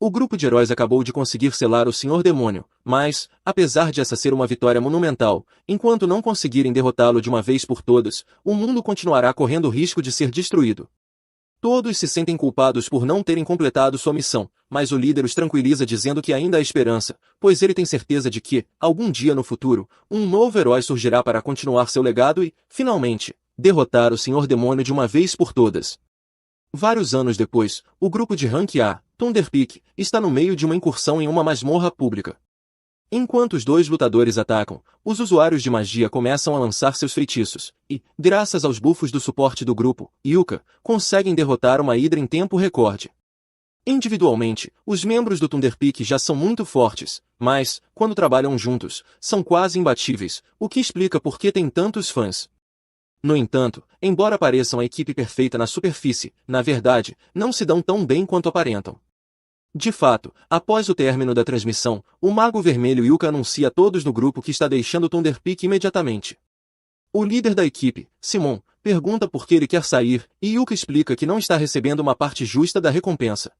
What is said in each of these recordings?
O grupo de heróis acabou de conseguir selar o Senhor Demônio, mas, apesar de essa ser uma vitória monumental, enquanto não conseguirem derrotá-lo de uma vez por todas, o mundo continuará correndo o risco de ser destruído. Todos se sentem culpados por não terem completado sua missão, mas o líder os tranquiliza dizendo que ainda há esperança, pois ele tem certeza de que, algum dia no futuro, um novo herói surgirá para continuar seu legado e, finalmente, derrotar o Senhor Demônio de uma vez por todas. Vários anos depois, o grupo de Rank A, Thunder Peak, está no meio de uma incursão em uma masmorra pública. Enquanto os dois lutadores atacam, os usuários de magia começam a lançar seus feitiços, e, graças aos buffos do suporte do grupo, Yuka, conseguem derrotar uma Hydra em tempo recorde. Individualmente, os membros do Thunder Peak já são muito fortes, mas, quando trabalham juntos, são quase imbatíveis, o que explica por que tem tantos fãs. No entanto, embora pareçam a equipe perfeita na superfície, na verdade, não se dão tão bem quanto aparentam. De fato, após o término da transmissão, o Mago Vermelho Yuka anuncia a todos no grupo que está deixando o Thunder Peak imediatamente. O líder da equipe, Simon, pergunta por que ele quer sair, e Yuka explica que não está recebendo uma parte justa da recompensa.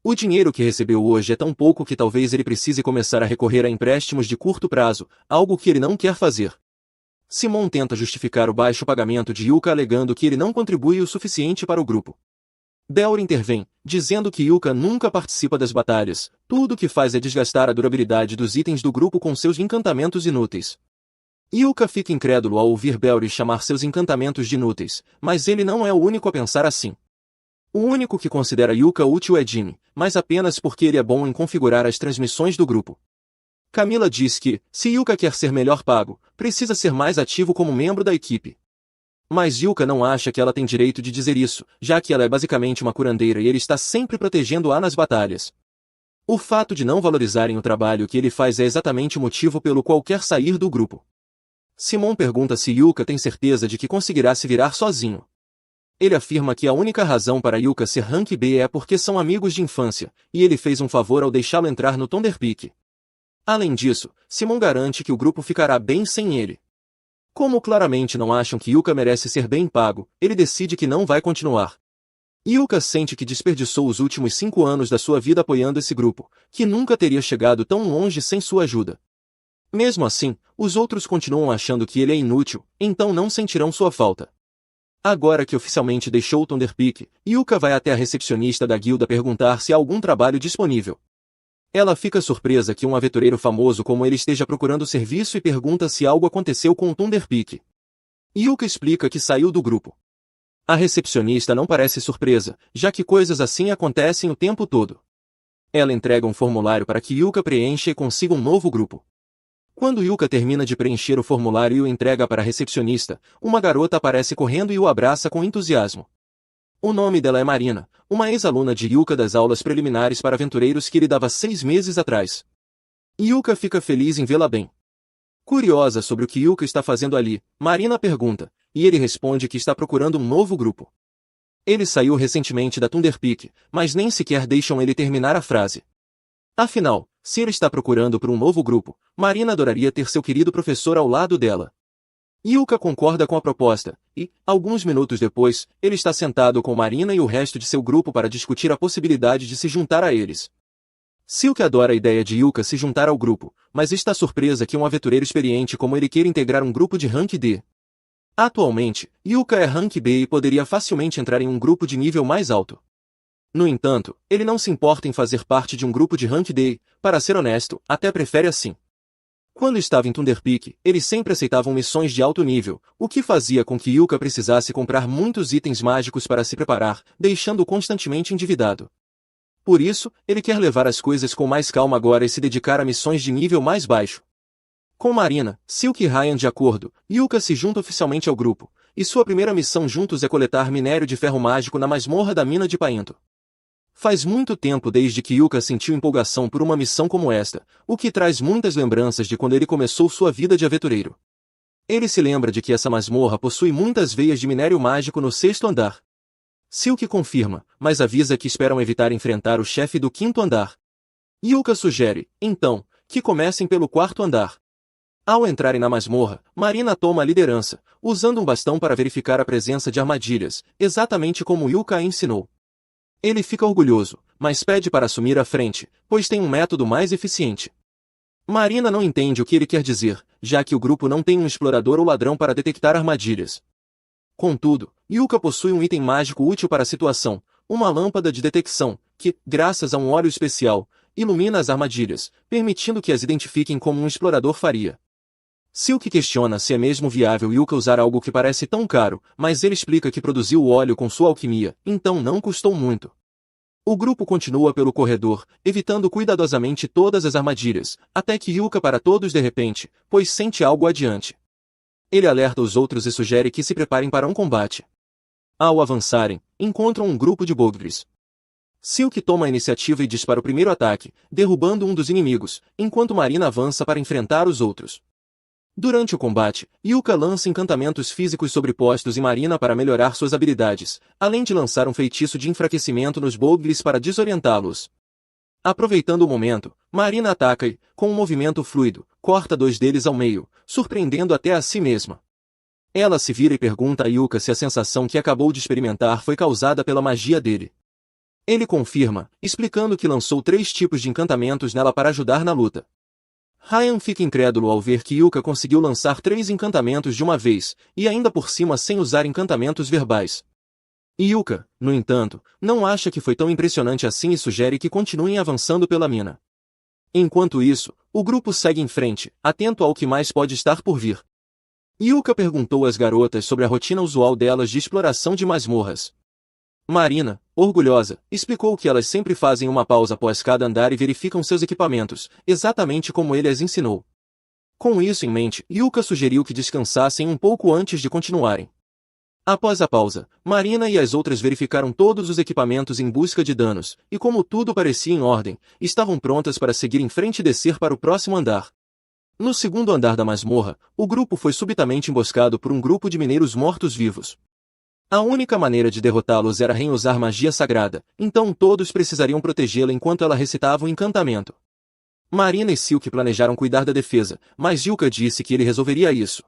O dinheiro que recebeu hoje é tão pouco que talvez ele precise começar a recorrer a empréstimos de curto prazo, algo que ele não quer fazer. Simon tenta justificar o baixo pagamento de Yuka alegando que ele não contribui o suficiente para o grupo. Belr intervém, dizendo que Yuka nunca participa das batalhas, tudo o que faz é desgastar a durabilidade dos itens do grupo com seus encantamentos inúteis. Yuka fica incrédulo ao ouvir Belr chamar seus encantamentos de inúteis, mas ele não é o único a pensar assim. O único que considera Yuka útil é Jimmy, mas apenas porque ele é bom em configurar as transmissões do grupo. Camila diz que, se Yuka quer ser melhor pago, precisa ser mais ativo como membro da equipe. Mas Yuka não acha que ela tem direito de dizer isso, já que ela é basicamente uma curandeira e ele está sempre protegendo-a nas batalhas. O fato de não valorizarem o trabalho que ele faz é exatamente o motivo pelo qual quer sair do grupo. Simon pergunta se Yuka tem certeza de que conseguirá se virar sozinho. Ele afirma que a única razão para Yuka ser Rank B é porque são amigos de infância, e ele fez um favor ao deixá-lo entrar no Thunder Peak. Além disso, Simon garante que o grupo ficará bem sem ele. Como claramente não acham que Yuka merece ser bem pago, ele decide que não vai continuar. Yuka sente que desperdiçou os últimos 5 anos da sua vida apoiando esse grupo, que nunca teria chegado tão longe sem sua ajuda. Mesmo assim, os outros continuam achando que ele é inútil, então não sentirão sua falta. Agora que oficialmente deixou o Thunder Peak, Yuka vai até a recepcionista da guilda perguntar se há algum trabalho disponível. Ela fica surpresa que um aventureiro famoso como ele esteja procurando serviço e pergunta se algo aconteceu com o Thunder Peak. Yuka explica que saiu do grupo. A recepcionista não parece surpresa, já que coisas assim acontecem o tempo todo. Ela entrega um formulário para que Yuka preencha e consiga um novo grupo. Quando Yuka termina de preencher o formulário e o entrega para a recepcionista, uma garota aparece correndo e o abraça com entusiasmo. O nome dela é Marina, uma ex-aluna de Yuka das aulas preliminares para aventureiros que ele dava 6 meses atrás. Yuka fica feliz em vê-la bem. Curiosa sobre o que Yuka está fazendo ali, Marina pergunta, e ele responde que está procurando um novo grupo. Ele saiu recentemente da Thunder Peak, mas nem sequer deixam ele terminar a frase. Afinal, se ele está procurando por um novo grupo, Marina adoraria ter seu querido professor ao lado dela. Yuka concorda com a proposta, e, alguns minutos depois, ele está sentado com Marina e o resto de seu grupo para discutir a possibilidade de se juntar a eles. Silke adora a ideia de Yuka se juntar ao grupo, mas está surpresa que um aventureiro experiente como ele queira integrar um grupo de Rank D. Atualmente, Yuka é Rank B e poderia facilmente entrar em um grupo de nível mais alto. No entanto, ele não se importa em fazer parte de um grupo de Rank D e, para ser honesto, até prefere assim. Quando estava em Thunder Peak, eles sempre aceitavam missões de alto nível, o que fazia com que Yuka precisasse comprar muitos itens mágicos para se preparar, deixando-o constantemente endividado. Por isso, ele quer levar as coisas com mais calma agora e se dedicar a missões de nível mais baixo. Com Marina, Silke e Ryan de acordo, Yuka se junta oficialmente ao grupo, e sua primeira missão juntos é coletar minério de ferro mágico na masmorra da mina de Paento. Faz muito tempo desde que Yuka sentiu empolgação por uma missão como esta, o que traz muitas lembranças de quando ele começou sua vida de aventureiro. Ele se lembra de que essa masmorra possui muitas veias de minério mágico no 6º andar. Silke confirma, mas avisa que esperam evitar enfrentar o chefe do 5º andar. Yuka sugere, então, que comecem pelo 4º andar. Ao entrarem na masmorra, Marina toma a liderança, usando um bastão para verificar a presença de armadilhas, exatamente como Yuka a ensinou. Ele fica orgulhoso, mas pede para assumir a frente, pois tem um método mais eficiente. Marina não entende o que ele quer dizer, já que o grupo não tem um explorador ou ladrão para detectar armadilhas. Contudo, Yuka possui um item mágico útil para a situação, uma lâmpada de detecção, que, graças a um óleo especial, ilumina as armadilhas, permitindo que as identifiquem como um explorador faria. Silk questiona se é mesmo viável Yuka usar algo que parece tão caro, mas ele explica que produziu o óleo com sua alquimia, então não custou muito. O grupo continua pelo corredor, evitando cuidadosamente todas as armadilhas, até que Yuka para todos de repente, pois sente algo adiante. Ele alerta os outros e sugere que se preparem para um combate. Ao avançarem, encontram um grupo de Bogdris. Silk toma a iniciativa e dispara o primeiro ataque, derrubando um dos inimigos, enquanto Marina avança para enfrentar os outros. Durante o combate, Yuka lança encantamentos físicos sobrepostos em Marina para melhorar suas habilidades, além de lançar um feitiço de enfraquecimento nos Bogdris para desorientá-los. Aproveitando o momento, Marina ataca e, com um movimento fluido, corta dois deles ao meio, surpreendendo até a si mesma. Ela se vira e pergunta a Yuka se a sensação que acabou de experimentar foi causada pela magia dele. Ele confirma, explicando que lançou 3 tipos de encantamentos nela para ajudar na luta. Ryan fica incrédulo ao ver que Yuka conseguiu lançar 3 encantamentos de uma vez, e ainda por cima sem usar encantamentos verbais. Yuka, no entanto, não acha que foi tão impressionante assim e sugere que continuem avançando pela mina. Enquanto isso, o grupo segue em frente, atento ao que mais pode estar por vir. Yuka perguntou às garotas sobre a rotina usual delas de exploração de masmorras. Marina, orgulhosa, explicou que elas sempre fazem uma pausa após cada andar e verificam seus equipamentos, exatamente como ele as ensinou. Com isso em mente, Yuka sugeriu que descansassem um pouco antes de continuarem. Após a pausa, Marina e as outras verificaram todos os equipamentos em busca de danos, e como tudo parecia em ordem, estavam prontas para seguir em frente e descer para o próximo andar. No segundo andar da masmorra, o grupo foi subitamente emboscado por um grupo de mineiros mortos-vivos. A única maneira de derrotá-los era reusar magia sagrada, então todos precisariam protegê-la enquanto ela recitava o encantamento. Marina e Silk planejaram cuidar da defesa, mas Yuka disse que ele resolveria isso.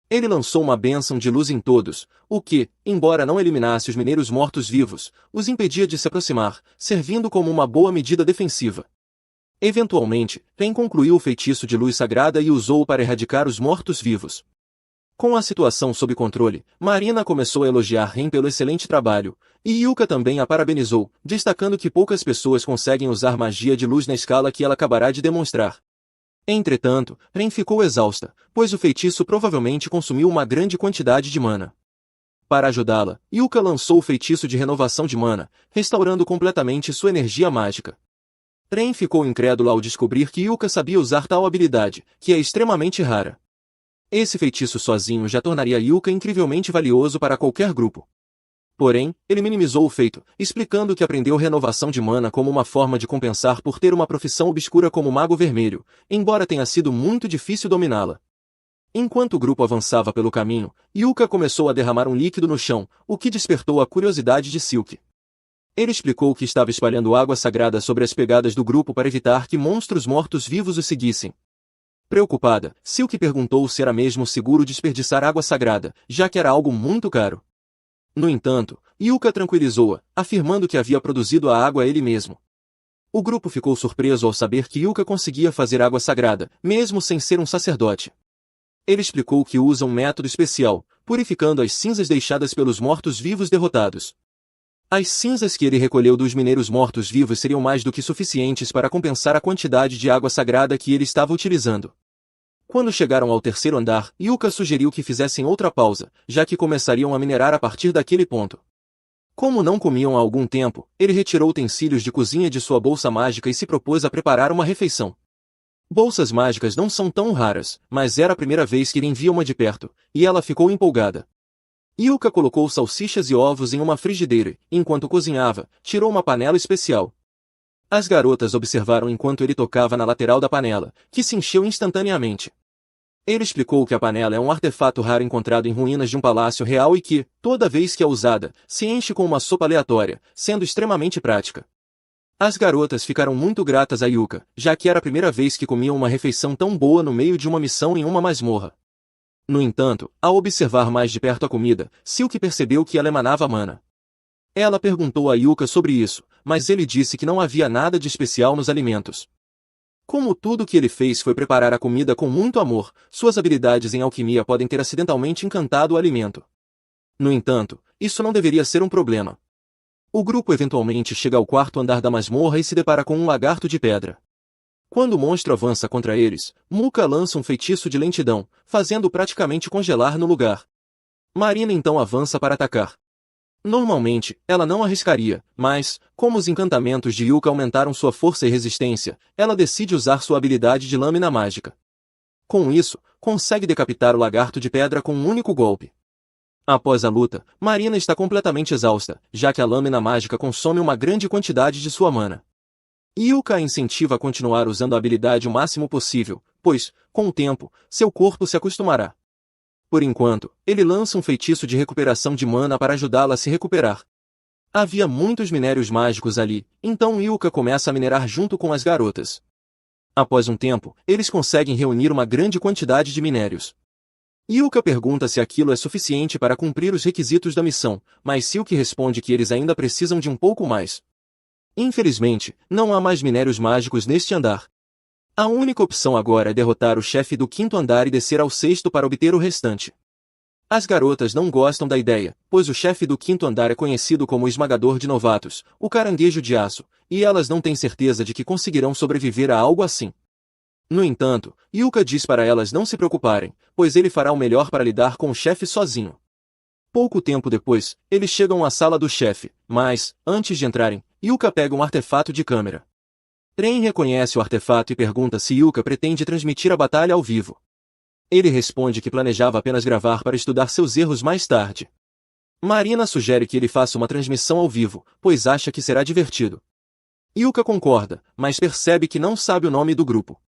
Ele lançou uma bênção de luz em todos, o que, embora não eliminasse os mineiros mortos-vivos, os impedia de se aproximar, servindo como uma boa medida defensiva. Eventualmente, Ren concluiu o feitiço de luz sagrada e usou-o para erradicar os mortos-vivos. Com a situação sob controle, Marina começou a elogiar Ren pelo excelente trabalho, e Yuka também a parabenizou, destacando que poucas pessoas conseguem usar magia de luz na escala que ela acabará de demonstrar. Entretanto, Ren ficou exausta, pois o feitiço provavelmente consumiu uma grande quantidade de mana. Para ajudá-la, Yuka lançou o feitiço de renovação de mana, restaurando completamente sua energia mágica. Ren ficou incrédulo ao descobrir que Yuka sabia usar tal habilidade, que é extremamente rara. Esse feitiço sozinho já tornaria Yuka incrivelmente valioso para qualquer grupo. Porém, ele minimizou o feito, explicando que aprendeu renovação de mana como uma forma de compensar por ter uma profissão obscura como Mago Vermelho, embora tenha sido muito difícil dominá-la. Enquanto o grupo avançava pelo caminho, Yuka começou a derramar um líquido no chão, o que despertou a curiosidade de Silk. Ele explicou que estava espalhando água sagrada sobre as pegadas do grupo para evitar que monstros mortos-vivos o seguissem. Preocupada, Silk perguntou se era mesmo seguro desperdiçar água sagrada, já que era algo muito caro. No entanto, Yuka tranquilizou-a, afirmando que havia produzido a água ele mesmo. O grupo ficou surpreso ao saber que Yuka conseguia fazer água sagrada, mesmo sem ser um sacerdote. Ele explicou que usa um método especial, purificando as cinzas deixadas pelos mortos-vivos derrotados. As cinzas que ele recolheu dos mineiros mortos-vivos seriam mais do que suficientes para compensar a quantidade de água sagrada que ele estava utilizando. Quando chegaram ao terceiro andar, Yuka sugeriu que fizessem outra pausa, já que começariam a minerar a partir daquele ponto. Como não comiam há algum tempo, ele retirou utensílios de cozinha de sua bolsa mágica e se propôs a preparar uma refeição. Bolsas mágicas não são tão raras, mas era a primeira vez que ele via uma de perto, e ela ficou empolgada. Yuka colocou salsichas e ovos em uma frigideira, e, enquanto cozinhava, tirou uma panela especial. As garotas observaram enquanto ele tocava na lateral da panela, que se encheu instantaneamente. Ele explicou que a panela é um artefato raro encontrado em ruínas de um palácio real e que, toda vez que é usada, se enche com uma sopa aleatória, sendo extremamente prática. As garotas ficaram muito gratas a Yuka, já que era a primeira vez que comiam uma refeição tão boa no meio de uma missão em uma masmorra. No entanto, ao observar mais de perto a comida, Silk percebeu que ela emanava mana. Ela perguntou a Yuka sobre isso, mas ele disse que não havia nada de especial nos alimentos. Como tudo que ele fez foi preparar a comida com muito amor, suas habilidades em alquimia podem ter acidentalmente encantado o alimento. No entanto, isso não deveria ser um problema. O grupo eventualmente chega ao quarto andar da masmorra e se depara com um lagarto de pedra. Quando o monstro avança contra eles, Muka lança um feitiço de lentidão, fazendo-o praticamente congelar no lugar. Marina então avança para atacar. Normalmente, ela não arriscaria, mas, como os encantamentos de Yuka aumentaram sua força e resistência, ela decide usar sua habilidade de lâmina mágica. Com isso, consegue decapitar o lagarto de pedra com um único golpe. Após a luta, Marina está completamente exausta, já que a lâmina mágica consome uma grande quantidade de sua mana. Yuka a incentiva a continuar usando a habilidade o máximo possível, pois, com o tempo, seu corpo se acostumará. Por enquanto, ele lança um feitiço de recuperação de mana para ajudá-la a se recuperar. Havia muitos minérios mágicos ali, então Yuka começa a minerar junto com as garotas. Após um tempo, eles conseguem reunir uma grande quantidade de minérios. Yuka pergunta se aquilo é suficiente para cumprir os requisitos da missão, mas Silk responde que eles ainda precisam de um pouco mais. Infelizmente, não há mais minérios mágicos neste andar. A única opção agora é derrotar o chefe do quinto andar e descer ao sexto para obter o restante. As garotas não gostam da ideia, pois o chefe do quinto andar é conhecido como o esmagador de novatos, o caranguejo de aço, e elas não têm certeza de que conseguirão sobreviver a algo assim. No entanto, Yuka diz para elas não se preocuparem, pois ele fará o melhor para lidar com o chefe sozinho. Pouco tempo depois, eles chegam à sala do chefe, mas, antes de entrarem, Yuka pega um artefato de câmera. Ren reconhece o artefato e pergunta se Yuka pretende transmitir a batalha ao vivo. Ele responde que planejava apenas gravar para estudar seus erros mais tarde. Marina sugere que ele faça uma transmissão ao vivo, pois acha que será divertido. Yuka concorda, mas percebe que não sabe o nome do grupo.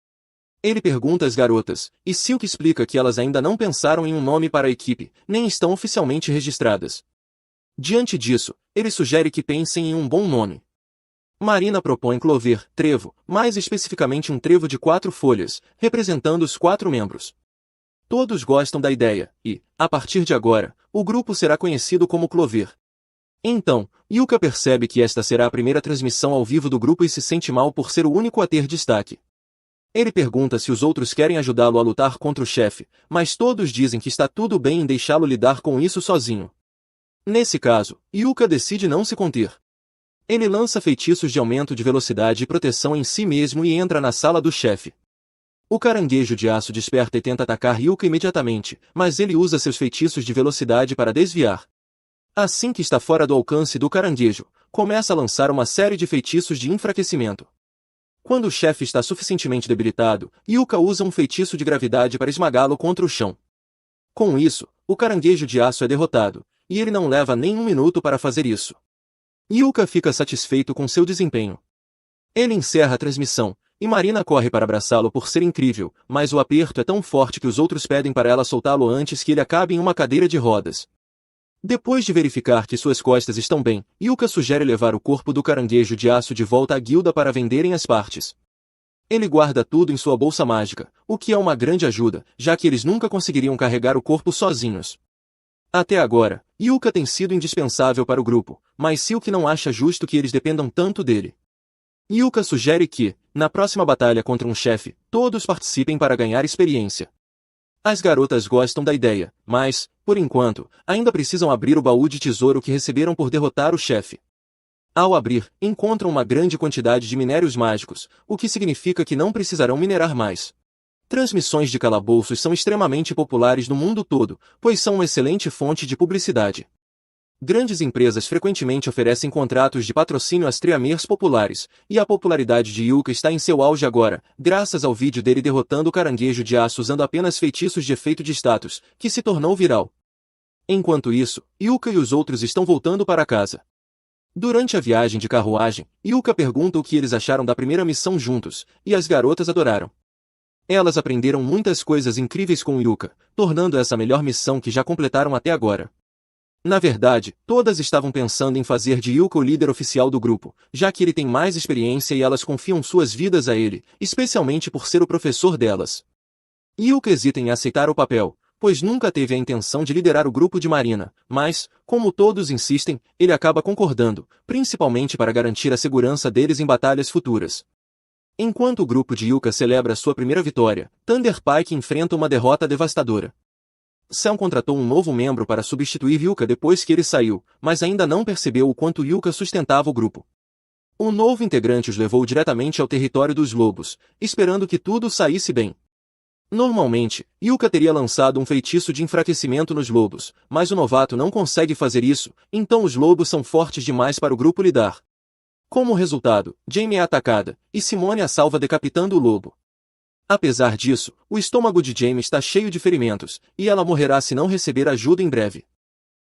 Ele pergunta às garotas, e Silk explica que elas ainda não pensaram em um nome para a equipe, nem estão oficialmente registradas. Diante disso, ele sugere que pensem em um bom nome. Marina propõe Clover, trevo, mais especificamente um trevo de 4 folhas, representando os 4 membros. Todos gostam da ideia, e, a partir de agora, o grupo será conhecido como Clover. Então, Yuka percebe que esta será a primeira transmissão ao vivo do grupo e se sente mal por ser o único a ter destaque. Ele pergunta se os outros querem ajudá-lo a lutar contra o chefe, mas todos dizem que está tudo bem em deixá-lo lidar com isso sozinho. Nesse caso, Yuka decide não se conter. Ele lança feitiços de aumento de velocidade e proteção em si mesmo e entra na sala do chefe. O caranguejo de aço desperta e tenta atacar Yuka imediatamente, mas ele usa seus feitiços de velocidade para desviar. Assim que está fora do alcance do caranguejo, começa a lançar uma série de feitiços de enfraquecimento. Quando o chefe está suficientemente debilitado, Yuka usa um feitiço de gravidade para esmagá-lo contra o chão. Com isso, o caranguejo de aço é derrotado, e ele não leva nem um minuto para fazer isso. Yuka fica satisfeito com seu desempenho. Ele encerra a transmissão, e Marina corre para abraçá-lo por ser incrível, mas o aperto é tão forte que os outros pedem para ela soltá-lo antes que ele acabe em uma cadeira de rodas. Depois de verificar que suas costas estão bem, Yuka sugere levar o corpo do caranguejo de aço de volta à guilda para venderem as partes. Ele guarda tudo em sua bolsa mágica, o que é uma grande ajuda, já que eles nunca conseguiriam carregar o corpo sozinhos. Até agora, Yuka tem sido indispensável para o grupo, mas Silk não acha justo que eles dependam tanto dele. Yuka sugere que, na próxima batalha contra um chefe, todos participem para ganhar experiência. As garotas gostam da ideia, mas, por enquanto, ainda precisam abrir o baú de tesouro que receberam por derrotar o chefe. Ao abrir, encontram uma grande quantidade de minérios mágicos, o que significa que não precisarão minerar mais. Transmissões de calabouços são extremamente populares no mundo todo, pois são uma excelente fonte de publicidade. Grandes empresas frequentemente oferecem contratos de patrocínio às streamers populares, e a popularidade de Yuka está em seu auge agora, graças ao vídeo dele derrotando o caranguejo de aço usando apenas feitiços de efeito de status, que se tornou viral. Enquanto isso, Yuka e os outros estão voltando para casa. Durante a viagem de carruagem, Yuka pergunta o que eles acharam da primeira missão juntos, e as garotas adoraram. Elas aprenderam muitas coisas incríveis com Yuka, tornando essa a melhor missão que já completaram até agora. Na verdade, todas estavam pensando em fazer de Yuka o líder oficial do grupo, já que ele tem mais experiência e elas confiam suas vidas a ele, especialmente por ser o professor delas. Yuka hesita em aceitar o papel, pois nunca teve a intenção de liderar o grupo de Marina, mas, como todos insistem, ele acaba concordando, principalmente para garantir a segurança deles em batalhas futuras. Enquanto o grupo de Yuka celebra sua primeira vitória, Thunder Pike enfrenta uma derrota devastadora. Sam contratou um novo membro para substituir Yuka depois que ele saiu, mas ainda não percebeu o quanto Yuka sustentava o grupo. O novo integrante os levou diretamente ao território dos lobos, esperando que tudo saísse bem. Normalmente, Yuka teria lançado um feitiço de enfraquecimento nos lobos, mas o novato não consegue fazer isso, então os lobos são fortes demais para o grupo lidar. Como resultado, Jamie é atacada, e Simone a salva decapitando o lobo. Apesar disso, o estômago de Jamie está cheio de ferimentos, e ela morrerá se não receber ajuda em breve.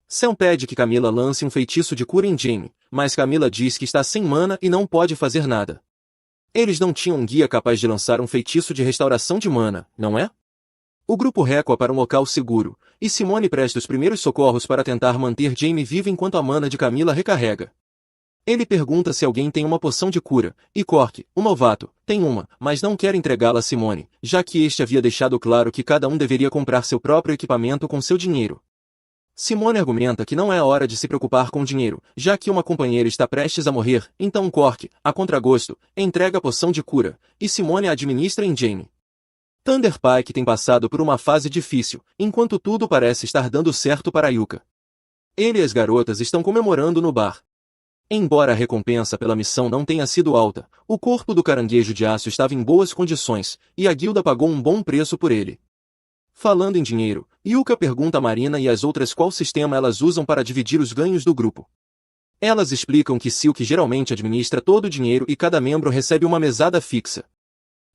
Sam pede que Camila lance um feitiço de cura em Jamie, mas Camila diz que está sem mana e não pode fazer nada. Eles não tinham um guia capaz de lançar um feitiço de restauração de mana, não é? O grupo recua para um local seguro, e Simone presta os primeiros socorros para tentar manter Jamie vivo enquanto a mana de Camila recarrega. Ele pergunta se alguém tem uma poção de cura, e Cork, o novato, tem uma, mas não quer entregá-la a Simone, já que este havia deixado claro que cada um deveria comprar seu próprio equipamento com seu dinheiro. Simone argumenta que não é hora de se preocupar com dinheiro, já que uma companheira está prestes a morrer, então Cork, a contragosto, entrega a poção de cura, e Simone a administra em Jamie. Thunder Pike tem passado por uma fase difícil, enquanto tudo parece estar dando certo para Yuka. Ele e as garotas estão comemorando no bar. Embora a recompensa pela missão não tenha sido alta, o corpo do caranguejo de aço estava em boas condições, e a guilda pagou um bom preço por ele. Falando em dinheiro, Yuka pergunta a Marina e as outras qual sistema elas usam para dividir os ganhos do grupo. Elas explicam que Silk geralmente administra todo o dinheiro e cada membro recebe uma mesada fixa.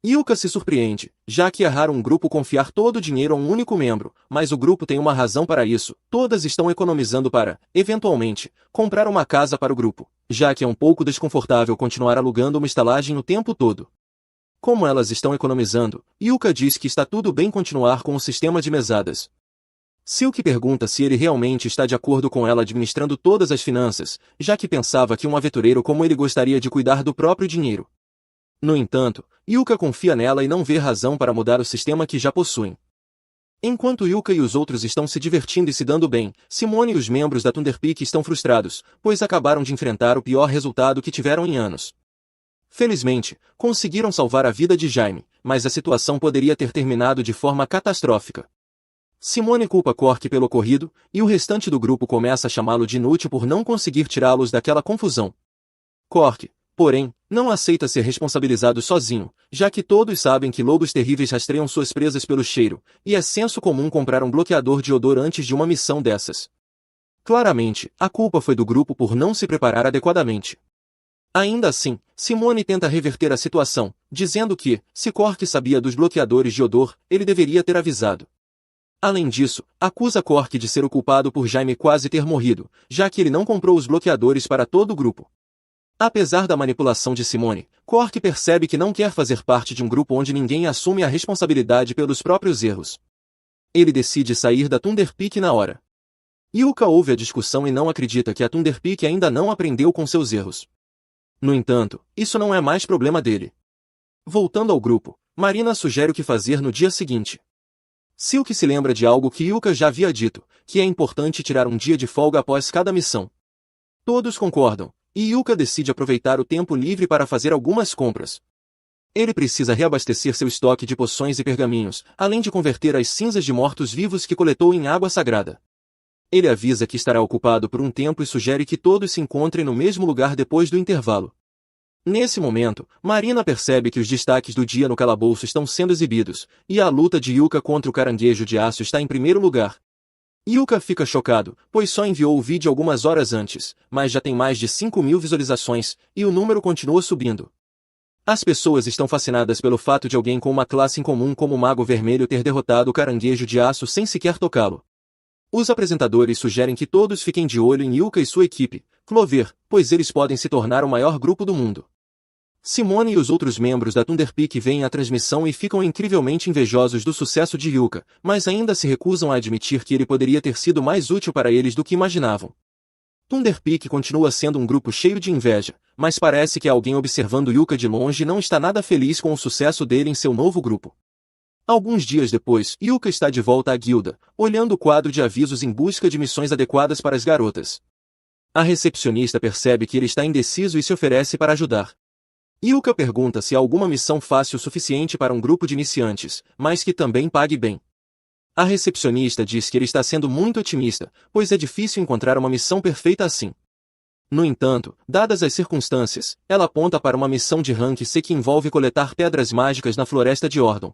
Yuka se surpreende, já que é raro um grupo confiar todo o dinheiro a um único membro, mas o grupo tem uma razão para isso, todas estão economizando para, eventualmente, comprar uma casa para o grupo, já que é um pouco desconfortável continuar alugando uma estalagem o tempo todo. Como elas estão economizando, Yuka diz que está tudo bem continuar com o sistema de mesadas. Silk pergunta se ele realmente está de acordo com ela administrando todas as finanças, já que pensava que um aventureiro como ele gostaria de cuidar do próprio dinheiro. No entanto, Yuka confia nela e não vê razão para mudar o sistema que já possuem. Enquanto Yuka e os outros estão se divertindo e se dando bem, Simone e os membros da Thunder Peak estão frustrados, pois acabaram de enfrentar o pior resultado que tiveram em anos. Felizmente, conseguiram salvar a vida de Jaime, mas a situação poderia ter terminado de forma catastrófica. Simone culpa Cork pelo ocorrido, e o restante do grupo começa a chamá-lo de inútil por não conseguir tirá-los daquela confusão. Cork, porém, não aceita ser responsabilizado sozinho, já que todos sabem que lobos terríveis rastreiam suas presas pelo cheiro, e é senso comum comprar um bloqueador de odor antes de uma missão dessas. Claramente, a culpa foi do grupo por não se preparar adequadamente. Ainda assim, Simone tenta reverter a situação, dizendo que, se Cork sabia dos bloqueadores de odor, ele deveria ter avisado. Além disso, acusa Cork de ser o culpado por Jaime quase ter morrido, já que ele não comprou os bloqueadores para todo o grupo. Apesar da manipulação de Simone, Cork percebe que não quer fazer parte de um grupo onde ninguém assume a responsabilidade pelos próprios erros. Ele decide sair da Thunder Peak na hora. Yuka ouve a discussão e não acredita que a Thunder Peak ainda não aprendeu com seus erros. No entanto, isso não é mais problema dele. Voltando ao grupo, Marina sugere o que fazer no dia seguinte. Silk se lembra de algo que Yuka já havia dito, que é importante tirar um dia de folga após cada missão. Todos concordam, e Yuka decide aproveitar o tempo livre para fazer algumas compras. Ele precisa reabastecer seu estoque de poções e pergaminhos, além de converter as cinzas de mortos-vivos que coletou em água sagrada. Ele avisa que estará ocupado por um tempo e sugere que todos se encontrem no mesmo lugar depois do intervalo. Nesse momento, Marina percebe que os destaques do dia no calabouço estão sendo exibidos, e a luta de Yuka contra o caranguejo de aço está em primeiro lugar. Yuka fica chocado, pois só enviou o vídeo algumas horas antes, mas já tem mais de 5.000 visualizações, e o número continua subindo. As pessoas estão fascinadas pelo fato de alguém com uma classe em comum como o Mago Vermelho ter derrotado o caranguejo de aço sem sequer tocá-lo. Os apresentadores sugerem que todos fiquem de olho em Yuka e sua equipe, Clover, pois eles podem se tornar o maior grupo do mundo. Simone e os outros membros da Thunder Peak veem a transmissão e ficam incrivelmente invejosos do sucesso de Yuka, mas ainda se recusam a admitir que ele poderia ter sido mais útil para eles do que imaginavam. Thunder Peak continua sendo um grupo cheio de inveja, mas parece que alguém observando Yuka de longe não está nada feliz com o sucesso dele em seu novo grupo. Alguns dias depois, Yuka está de volta à guilda, olhando o quadro de avisos em busca de missões adequadas para as garotas. A recepcionista percebe que ele está indeciso e se oferece para ajudar. Yuka pergunta se há alguma missão fácil o suficiente para um grupo de iniciantes, mas que também pague bem. A recepcionista diz que ele está sendo muito otimista, pois é difícil encontrar uma missão perfeita assim. No entanto, dadas as circunstâncias, ela aponta para uma missão de rank C que envolve coletar pedras mágicas na floresta de Ordon.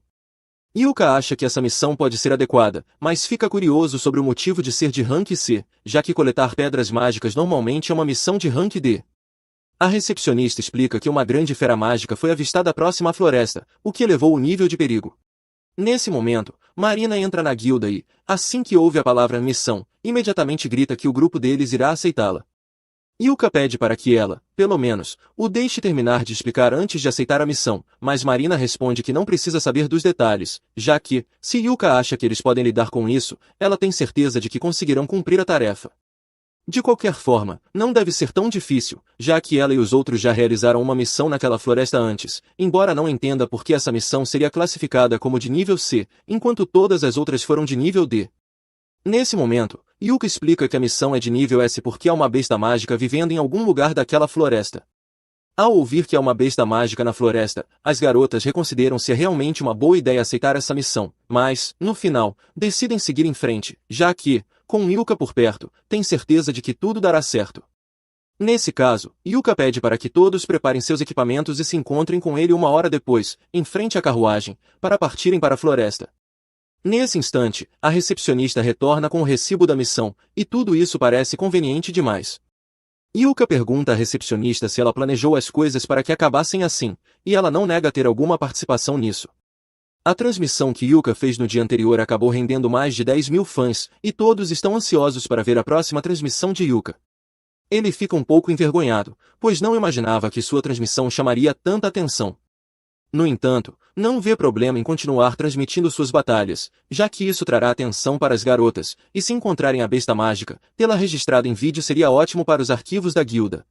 Yuka acha que essa missão pode ser adequada, mas fica curioso sobre o motivo de ser de rank C, já que coletar pedras mágicas normalmente é uma missão de rank D. A recepcionista explica que uma grande fera mágica foi avistada próxima à floresta, o que elevou o nível de perigo. Nesse momento, Marina entra na guilda e, assim que ouve a palavra missão, imediatamente grita que o grupo deles irá aceitá-la. Yuka pede para que ela, pelo menos, o deixe terminar de explicar antes de aceitar a missão, mas Marina responde que não precisa saber dos detalhes, já que, se Yuka acha que eles podem lidar com isso, ela tem certeza de que conseguirão cumprir a tarefa. De qualquer forma, não deve ser tão difícil, já que ela e os outros já realizaram uma missão naquela floresta antes, embora não entenda por que essa missão seria classificada como de nível C, enquanto todas as outras foram de nível D. Nesse momento, Yuka explica que a missão é de nível S porque há uma besta mágica vivendo em algum lugar daquela floresta. Ao ouvir que há uma besta mágica na floresta, as garotas reconsideram se é realmente uma boa ideia aceitar essa missão, mas, no final, decidem seguir em frente, já que, com Yuka por perto, tem certeza de que tudo dará certo. Nesse caso, Yuka pede para que todos preparem seus equipamentos e se encontrem com ele uma hora depois, em frente à carruagem, para partirem para a floresta. Nesse instante, a recepcionista retorna com o recibo da missão, e tudo isso parece conveniente demais. Yuka pergunta à recepcionista se ela planejou as coisas para que acabassem assim, e ela não nega ter alguma participação nisso. A transmissão que Yuka fez no dia anterior acabou rendendo mais de 10.000 fãs, e todos estão ansiosos para ver a próxima transmissão de Yuka. Ele fica um pouco envergonhado, pois não imaginava que sua transmissão chamaria tanta atenção. No entanto, não vê problema em continuar transmitindo suas batalhas, já que isso trará atenção para as garotas, e se encontrarem a besta mágica, tê-la registrada em vídeo seria ótimo para os arquivos da guilda.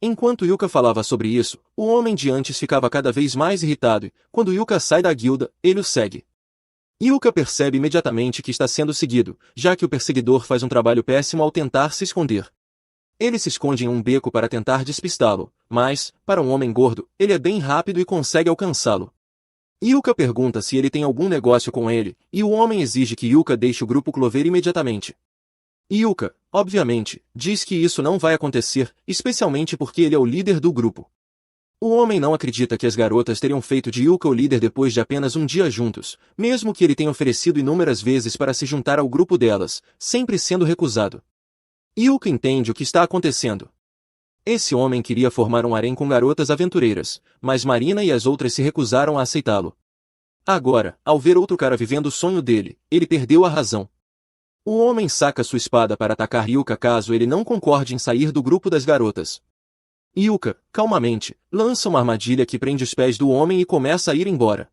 Enquanto Yuka falava sobre isso, o homem de antes ficava cada vez mais irritado e, quando Yuka sai da guilda, ele o segue. Yuka percebe imediatamente que está sendo seguido, já que o perseguidor faz um trabalho péssimo ao tentar se esconder. Ele se esconde em um beco para tentar despistá-lo, mas, para um homem gordo, ele é bem rápido e consegue alcançá-lo. Yuka pergunta se ele tem algum negócio com ele, e o homem exige que Yuka deixe o grupo Clover imediatamente. Yuka, obviamente, diz que isso não vai acontecer, especialmente porque ele é o líder do grupo. O homem não acredita que as garotas teriam feito de Yuka o líder depois de apenas um dia juntos, mesmo que ele tenha oferecido inúmeras vezes para se juntar ao grupo delas, sempre sendo recusado. Yuka entende o que está acontecendo. Esse homem queria formar um harém com garotas aventureiras, mas Marina e as outras se recusaram a aceitá-lo. Agora, ao ver outro cara vivendo o sonho dele, ele perdeu a razão. O homem saca sua espada para atacar Yuka caso ele não concorde em sair do grupo das garotas. Yuka, calmamente, lança uma armadilha que prende os pés do homem e começa a ir embora.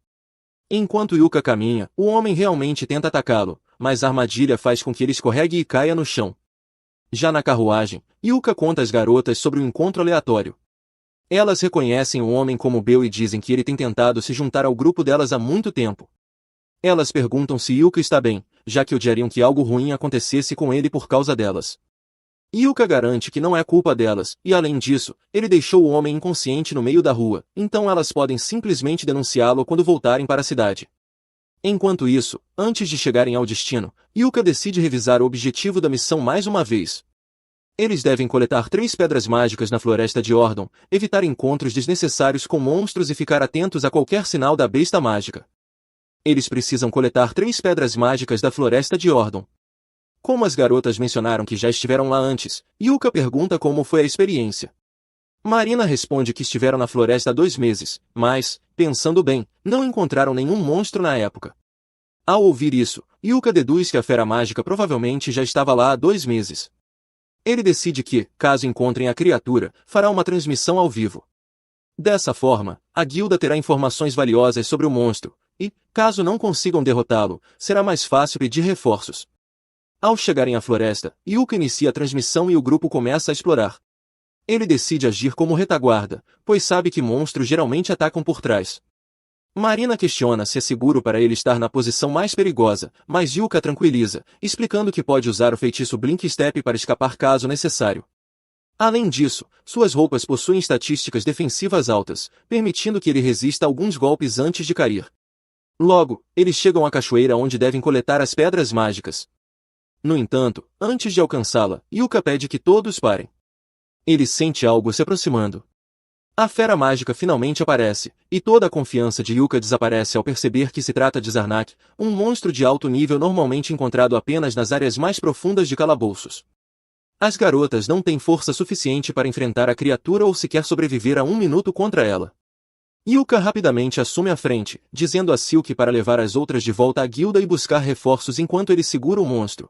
Enquanto Yuka caminha, o homem realmente tenta atacá-lo, mas a armadilha faz com que ele escorregue e caia no chão. Já na carruagem, Yuka conta às garotas sobre o encontro aleatório. Elas reconhecem o homem como Bel e dizem que ele tem tentado se juntar ao grupo delas há muito tempo. Elas perguntam se Yuka está bem, já que odiariam que algo ruim acontecesse com ele por causa delas. Yuka garante que não é culpa delas, e além disso, ele deixou o homem inconsciente no meio da rua, então elas podem simplesmente denunciá-lo quando voltarem para a cidade. Enquanto isso, antes de chegarem ao destino, Yuka decide revisar o objetivo da missão mais uma vez. Eles devem coletar 3 pedras mágicas na floresta de Ordon, evitar encontros desnecessários com monstros e ficar atentos a qualquer sinal da besta mágica. Eles precisam coletar 3 pedras mágicas da floresta de Ordon. Como as garotas mencionaram que já estiveram lá antes, Yuka pergunta como foi a experiência. Marina responde que estiveram na floresta há 2 meses, mas, pensando bem, não encontraram nenhum monstro na época. Ao ouvir isso, Yuka deduz que a fera mágica provavelmente já estava lá há 2 meses. Ele decide que, caso encontrem a criatura, fará uma transmissão ao vivo. Dessa forma, a guilda terá informações valiosas sobre o monstro, e, caso não consigam derrotá-lo, será mais fácil pedir reforços. Ao chegarem à floresta, Yuka inicia a transmissão e o grupo começa a explorar. Ele decide agir como retaguarda, pois sabe que monstros geralmente atacam por trás. Marina questiona se é seguro para ele estar na posição mais perigosa, mas Yuka tranquiliza, explicando que pode usar o feitiço Blink Step para escapar caso necessário. Além disso, suas roupas possuem estatísticas defensivas altas, permitindo que ele resista a alguns golpes antes de cair. Logo, eles chegam à cachoeira onde devem coletar as pedras mágicas. No entanto, antes de alcançá-la, Yuka pede que todos parem. Ele sente algo se aproximando. A fera mágica finalmente aparece, e toda a confiança de Yuka desaparece ao perceber que se trata de Zarnak, um monstro de alto nível normalmente encontrado apenas nas áreas mais profundas de calabouços. As garotas não têm força suficiente para enfrentar a criatura ou sequer sobreviver a 1 minuto contra ela. Yuka rapidamente assume a frente, dizendo a Silk para levar as outras de volta à guilda e buscar reforços enquanto ele segura o monstro.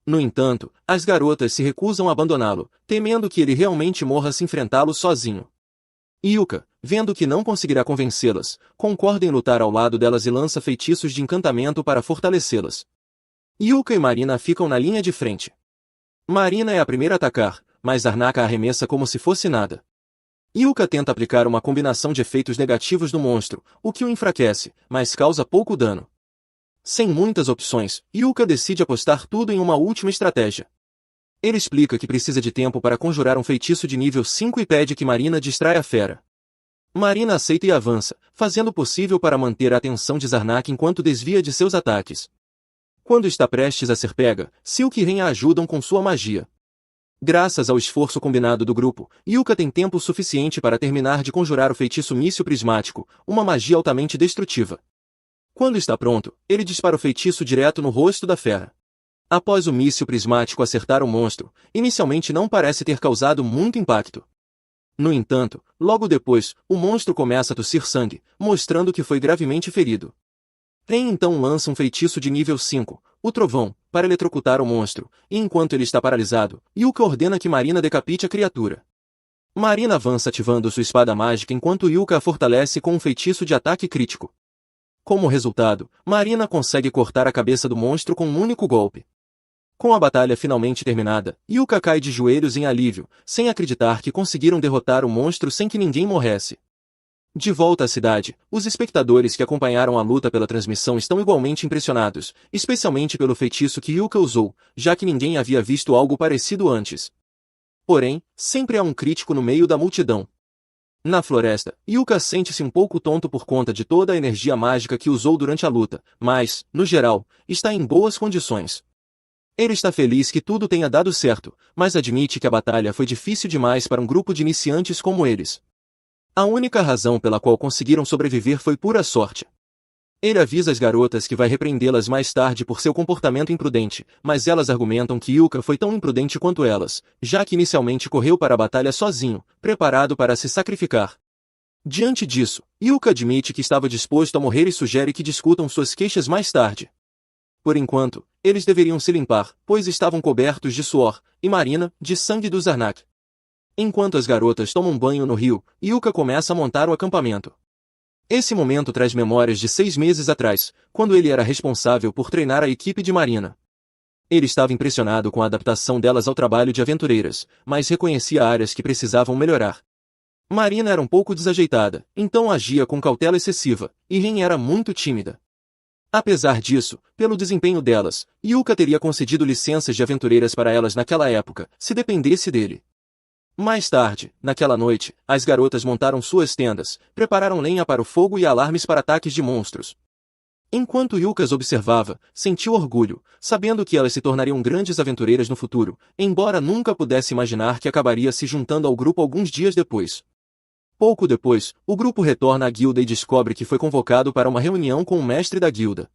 No entanto, as garotas se recusam a abandoná-lo, temendo que ele realmente morra se enfrentá-lo sozinho. Yuka, vendo que não conseguirá convencê-las, concorda em lutar ao lado delas e lança feitiços de encantamento para fortalecê-las. Yuka e Marina ficam na linha de frente. Marina é a primeira a atacar, mas Zarnak a arremessa como se fosse nada. Yuka tenta aplicar uma combinação de efeitos negativos no monstro, o que o enfraquece, mas causa pouco dano. Sem muitas opções, Yuka decide apostar tudo em uma última estratégia. Ele explica que precisa de tempo para conjurar um feitiço de nível 5 e pede que Marina distraia a fera. Marina aceita e avança, fazendo o possível para manter a atenção de Zarnak enquanto desvia de seus ataques. Quando está prestes a ser pega, Silk e Ren a ajudam com sua magia. Graças ao esforço combinado do grupo, Yuka tem tempo suficiente para terminar de conjurar o feitiço míssil prismático, uma magia altamente destrutiva. Quando está pronto, ele dispara o feitiço direto no rosto da fera. Após o míssil prismático acertar o monstro, inicialmente não parece ter causado muito impacto. No entanto, logo depois, o monstro começa a tossir sangue, mostrando que foi gravemente ferido. Ren então lança um feitiço de nível 5, o Trovão, para eletrocutar o monstro, e enquanto ele está paralisado, Yuka ordena que Marina decapite a criatura. Marina avança ativando sua espada mágica enquanto Yuka a fortalece com um feitiço de ataque crítico. Como resultado, Marina consegue cortar a cabeça do monstro com um único golpe. Com a batalha finalmente terminada, Yuka cai de joelhos em alívio, sem acreditar que conseguiram derrotar o monstro sem que ninguém morresse. De volta à cidade, os espectadores que acompanharam a luta pela transmissão estão igualmente impressionados, especialmente pelo feitiço que Yuka usou, já que ninguém havia visto algo parecido antes. Porém, sempre há um crítico no meio da multidão. Na floresta, Yuka sente-se um pouco tonto por conta de toda a energia mágica que usou durante a luta, mas, no geral, está em boas condições. Ele está feliz que tudo tenha dado certo, mas admite que a batalha foi difícil demais para um grupo de iniciantes como eles. A única razão pela qual conseguiram sobreviver foi pura sorte. Ele avisa as garotas que vai repreendê-las mais tarde por seu comportamento imprudente, mas elas argumentam que Yuka foi tão imprudente quanto elas, já que inicialmente correu para a batalha sozinho, preparado para se sacrificar. Diante disso, Yuka admite que estava disposto a morrer e sugere que discutam suas queixas mais tarde. Por enquanto, eles deveriam se limpar, pois estavam cobertos de suor, e Marina, de sangue do Zarnak. Enquanto as garotas tomam banho no rio, Yuka começa a montar o acampamento. Esse momento traz memórias de 6 meses atrás, quando ele era responsável por treinar a equipe de Marina. Ele estava impressionado com a adaptação delas ao trabalho de aventureiras, mas reconhecia áreas que precisavam melhorar. Marina era um pouco desajeitada, então agia com cautela excessiva, e Ren era muito tímida. Apesar disso, pelo desempenho delas, Yuka teria concedido licenças de aventureiras para elas naquela época, se dependesse dele. Mais tarde, naquela noite, as garotas montaram suas tendas, prepararam lenha para o fogo e alarmes para ataques de monstros. Enquanto Yuka as observava, sentiu orgulho, sabendo que elas se tornariam grandes aventureiras no futuro, embora nunca pudesse imaginar que acabaria se juntando ao grupo alguns dias depois. Pouco depois, o grupo retorna à guilda e descobre que foi convocado para uma reunião com o mestre da guilda.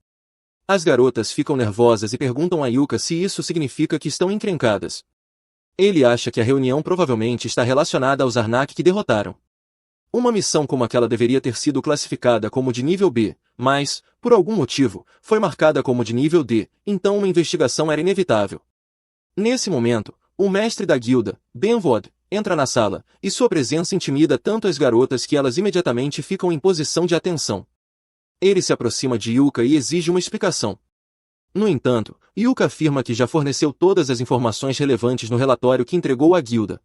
As garotas ficam nervosas e perguntam a Yuka se isso significa que estão encrencadas. Ele acha que a reunião provavelmente está relacionada aos Zarnak que derrotaram. Uma missão como aquela deveria ter sido classificada como de nível B, mas, por algum motivo, foi marcada como de nível D, então uma investigação era inevitável. Nesse momento, o mestre da guilda, Benvod, entra na sala, e sua presença intimida tanto as garotas que elas imediatamente ficam em posição de atenção. Ele se aproxima de Yuka e exige uma explicação. No entanto, Yuka afirma que já forneceu todas as informações relevantes no relatório que entregou à guilda.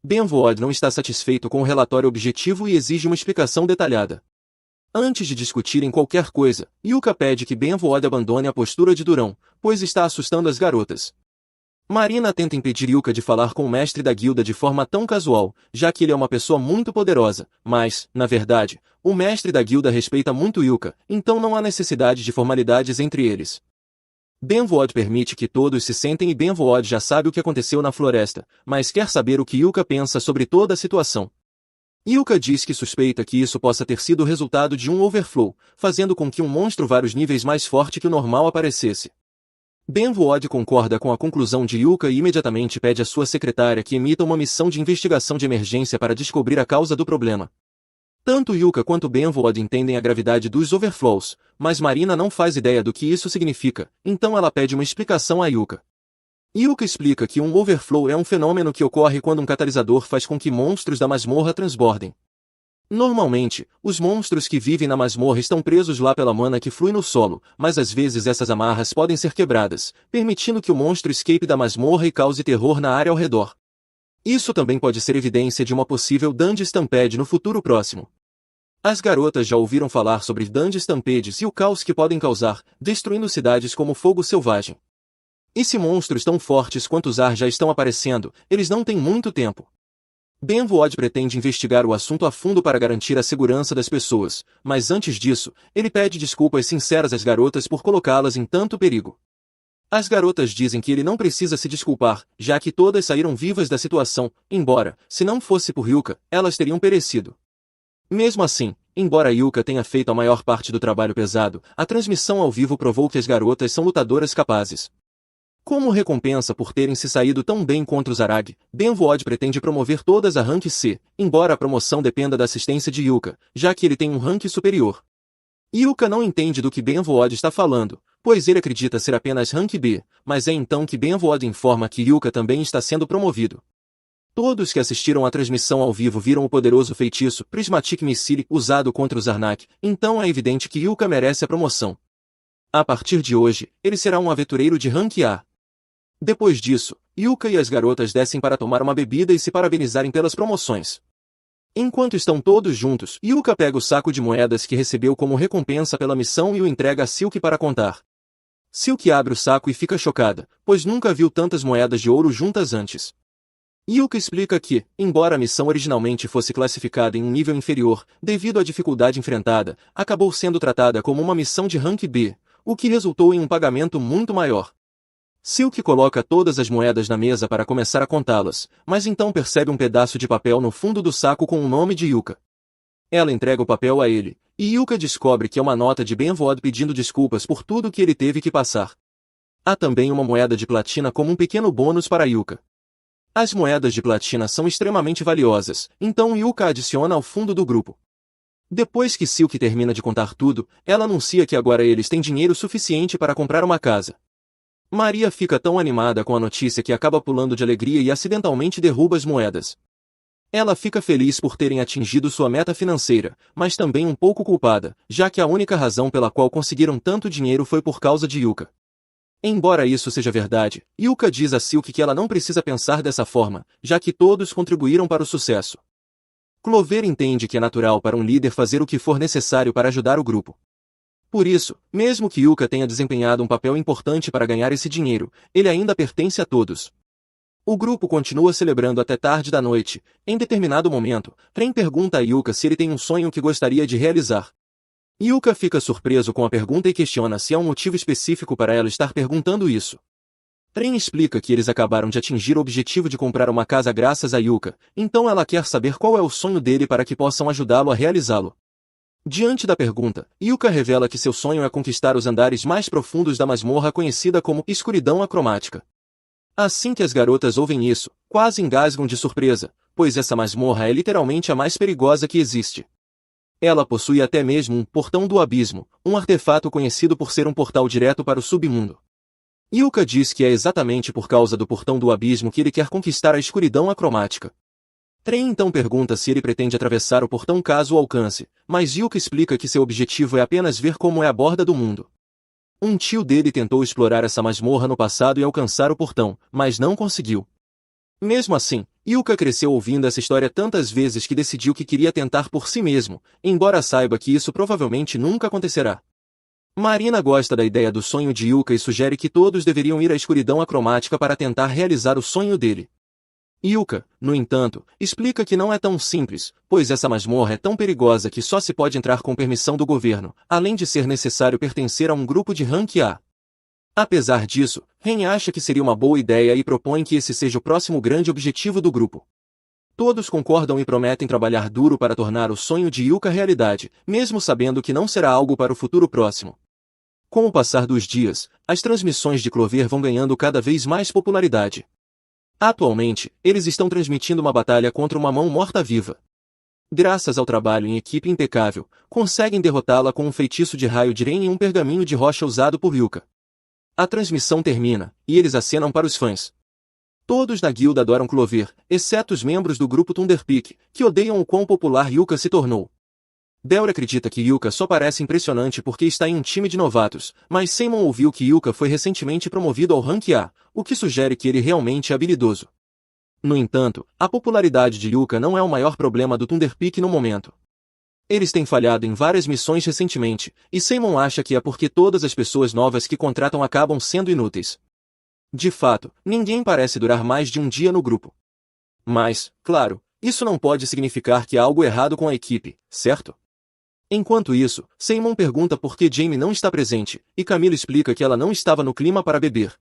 Benvod não está satisfeito com o relatório objetivo e exige uma explicação detalhada. Antes de discutirem qualquer coisa, Yuka pede que Benvood abandone a postura de durão, pois está assustando as garotas. Marina tenta impedir Yuka de falar com o mestre da guilda de forma tão casual, já que ele é uma pessoa muito poderosa, mas, na verdade, o mestre da guilda respeita muito Yuka, então não há necessidade de formalidades entre eles. Benvood permite que todos se sentem e Benvood já sabe o que aconteceu na floresta, mas quer saber o que Yuka pensa sobre toda a situação. Yuka diz que suspeita que isso possa ter sido o resultado de um overflow, fazendo com que um monstro vários níveis mais forte que o normal aparecesse. Benvood concorda com a conclusão de Yuka e imediatamente pede à sua secretária que emita uma missão de investigação de emergência para descobrir a causa do problema. Tanto Yuka quanto Benvood entendem a gravidade dos overflows, mas Marina não faz ideia do que isso significa, então ela pede uma explicação a Yuka. Yuka explica que um overflow é um fenômeno que ocorre quando um catalisador faz com que monstros da masmorra transbordem. Normalmente, os monstros que vivem na masmorra estão presos lá pela mana que flui no solo, mas às vezes essas amarras podem ser quebradas, permitindo que o monstro escape da masmorra e cause terror na área ao redor. Isso também pode ser evidência de uma possível Dungeon Stampede no futuro próximo. As garotas já ouviram falar sobre Dungeon Stampedes e o caos que podem causar, destruindo cidades como fogo selvagem. E se monstros tão fortes quanto os Ar já estão aparecendo, eles não têm muito tempo. Benvood pretende investigar o assunto a fundo para garantir a segurança das pessoas, mas antes disso, ele pede desculpas sinceras às garotas por colocá-las em tanto perigo. As garotas dizem que ele não precisa se desculpar, já que todas saíram vivas da situação, embora, se não fosse por Yuka, elas teriam perecido. Mesmo assim, embora Yuka tenha feito a maior parte do trabalho pesado, a transmissão ao vivo provou que as garotas são lutadoras capazes. Como recompensa por terem se saído tão bem contra os Arag, Benvood pretende promover todas a Rank C, embora a promoção dependa da assistência de Yuka, já que ele tem um rank superior. Yuka não entende do que Benvood está falando, pois ele acredita ser apenas Rank B, mas é então que Benvood informa que Yuka também está sendo promovido. Todos que assistiram à transmissão ao vivo viram o poderoso feitiço Prismatic Missile usado contra os Arnak, então é evidente que Yuka merece a promoção. A partir de hoje, ele será um aventureiro de Rank A. Depois disso, Yuka e as garotas descem para tomar uma bebida e se parabenizarem pelas promoções. Enquanto estão todos juntos, Yuka pega o saco de moedas que recebeu como recompensa pela missão e o entrega a Silk para contar. Silk abre o saco e fica chocada, pois nunca viu tantas moedas de ouro juntas antes. Yuka explica que, embora a missão originalmente fosse classificada em um nível inferior, devido à dificuldade enfrentada, acabou sendo tratada como uma missão de Rank B, o que resultou em um pagamento muito maior. Silk coloca todas as moedas na mesa para começar a contá-las, mas então percebe um pedaço de papel no fundo do saco com o nome de Yuka. Ela entrega o papel a ele, e Yuka descobre que é uma nota de Benvood pedindo desculpas por tudo que ele teve que passar. Há também uma moeda de platina como um pequeno bônus para Yuka. As moedas de platina são extremamente valiosas, então Yuka adiciona ao fundo do grupo. Depois que Silk termina de contar tudo, ela anuncia que agora eles têm dinheiro suficiente para comprar uma casa. Maria fica tão animada com a notícia que acaba pulando de alegria e acidentalmente derruba as moedas. Ela fica feliz por terem atingido sua meta financeira, mas também um pouco culpada, já que a única razão pela qual conseguiram tanto dinheiro foi por causa de Yuka. Embora isso seja verdade, Yuka diz a Silk que ela não precisa pensar dessa forma, já que todos contribuíram para o sucesso. Clover entende que é natural para um líder fazer o que for necessário para ajudar o grupo. Por isso, mesmo que Yuka tenha desempenhado um papel importante para ganhar esse dinheiro, ele ainda pertence a todos. O grupo continua celebrando até tarde da noite. Em determinado momento, Tren pergunta a Yuka se ele tem um sonho que gostaria de realizar. Yuka fica surpreso com a pergunta e questiona se há um motivo específico para ela estar perguntando isso. Tren explica que eles acabaram de atingir o objetivo de comprar uma casa graças a Yuka, então ela quer saber qual é o sonho dele para que possam ajudá-lo a realizá-lo. Diante da pergunta, Yuka revela que seu sonho é conquistar os andares mais profundos da masmorra conhecida como escuridão acromática. Assim que as garotas ouvem isso, quase engasgam de surpresa, pois essa masmorra é literalmente a mais perigosa que existe. Ela possui até mesmo um portão do abismo, um artefato conhecido por ser um portal direto para o submundo. Yuka diz que é exatamente por causa do portão do abismo que ele quer conquistar a escuridão acromática. Tren então pergunta se ele pretende atravessar o portão caso o alcance, mas Yuka explica que seu objetivo é apenas ver como é a borda do mundo. Um tio dele tentou explorar essa masmorra no passado e alcançar o portão, mas não conseguiu. Mesmo assim, Yuka cresceu ouvindo essa história tantas vezes que decidiu que queria tentar por si mesmo, embora saiba que isso provavelmente nunca acontecerá. Marina gosta da ideia do sonho de Yuka e sugere que todos deveriam ir à escuridão acromática para tentar realizar o sonho dele. Yuka, no entanto, explica que não é tão simples, pois essa masmorra é tão perigosa que só se pode entrar com permissão do governo, além de ser necessário pertencer a um grupo de rank A. Apesar disso, Ren acha que seria uma boa ideia e propõe que esse seja o próximo grande objetivo do grupo. Todos concordam e prometem trabalhar duro para tornar o sonho de Yuka realidade, mesmo sabendo que não será algo para o futuro próximo. Com o passar dos dias, as transmissões de Clover vão ganhando cada vez mais popularidade. Atualmente, eles estão transmitindo uma batalha contra uma mão morta-viva. Graças ao trabalho em equipe impecável, conseguem derrotá-la com um feitiço de raio de Ren e um pergaminho de rocha usado por Yuka. A transmissão termina, e eles acenam para os fãs. Todos na guilda adoram Clover, exceto os membros do grupo Thunderpeak, que odeiam o quão popular Yuka se tornou. Bell acredita que Yuka só parece impressionante porque está em um time de novatos, mas Simon ouviu que Yuka foi recentemente promovido ao rank A, o que sugere que ele realmente é habilidoso. No entanto, a popularidade de Yuka não é o maior problema do Thunderpeak no momento. Eles têm falhado em várias missões recentemente, e Simon acha que é porque todas as pessoas novas que contratam acabam sendo inúteis. De fato, ninguém parece durar mais de um dia no grupo. Mas, claro, isso não pode significar que há algo errado com a equipe, certo? Enquanto isso, Simon pergunta por que Jamie não está presente, e Camila explica que ela não estava no clima para beber.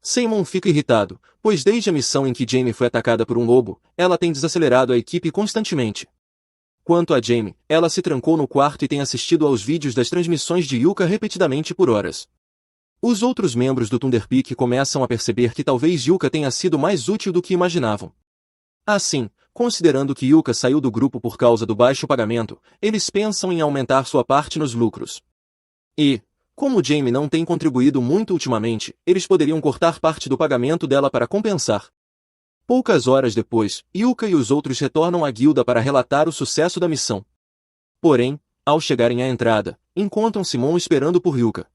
Simon fica irritado, pois desde a missão em que Jamie foi atacada por um lobo, ela tem desacelerado a equipe constantemente. Quanto a Jamie, ela se trancou no quarto e tem assistido aos vídeos das transmissões de Yuka repetidamente por horas. Os outros membros do Thunderpeak começam a perceber que talvez Yuka tenha sido mais útil do que imaginavam. Assim, considerando que Yuka saiu do grupo por causa do baixo pagamento, eles pensam em aumentar sua parte nos lucros. E, como Jamie não tem contribuído muito ultimamente, eles poderiam cortar parte do pagamento dela para compensar. Poucas horas depois, Yuka e os outros retornam à guilda para relatar o sucesso da missão. Porém, ao chegarem à entrada, encontram Simon esperando por Yuka.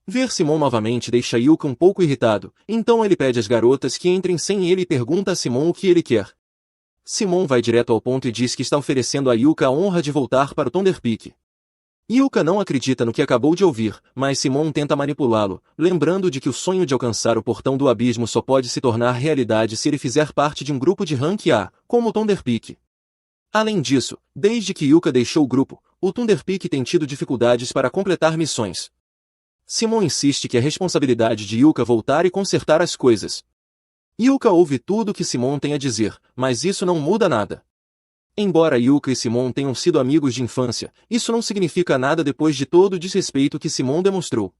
Ver Simon novamente deixa Yuka um pouco irritado, então ele pede às garotas que entrem sem ele e pergunta a Simon o que ele quer. Simon vai direto ao ponto e diz que está oferecendo a Yuka a honra de voltar para o Thunderpeak. Yuka não acredita no que acabou de ouvir, mas Simon tenta manipulá-lo, lembrando de que o sonho de alcançar o portão do abismo só pode se tornar realidade se ele fizer parte de um grupo de rank A, como o Thunderpeak. Além disso, desde que Yuka deixou o grupo, o Thunderpeak tem tido dificuldades para completar missões. Simon insiste que é responsabilidade de Yuka voltar e consertar as coisas. Yuka ouve tudo o que Simon tem a dizer, mas isso não muda nada. Embora Yuka e Simon tenham sido amigos de infância, isso não significa nada depois de todo o desrespeito que Simon demonstrou.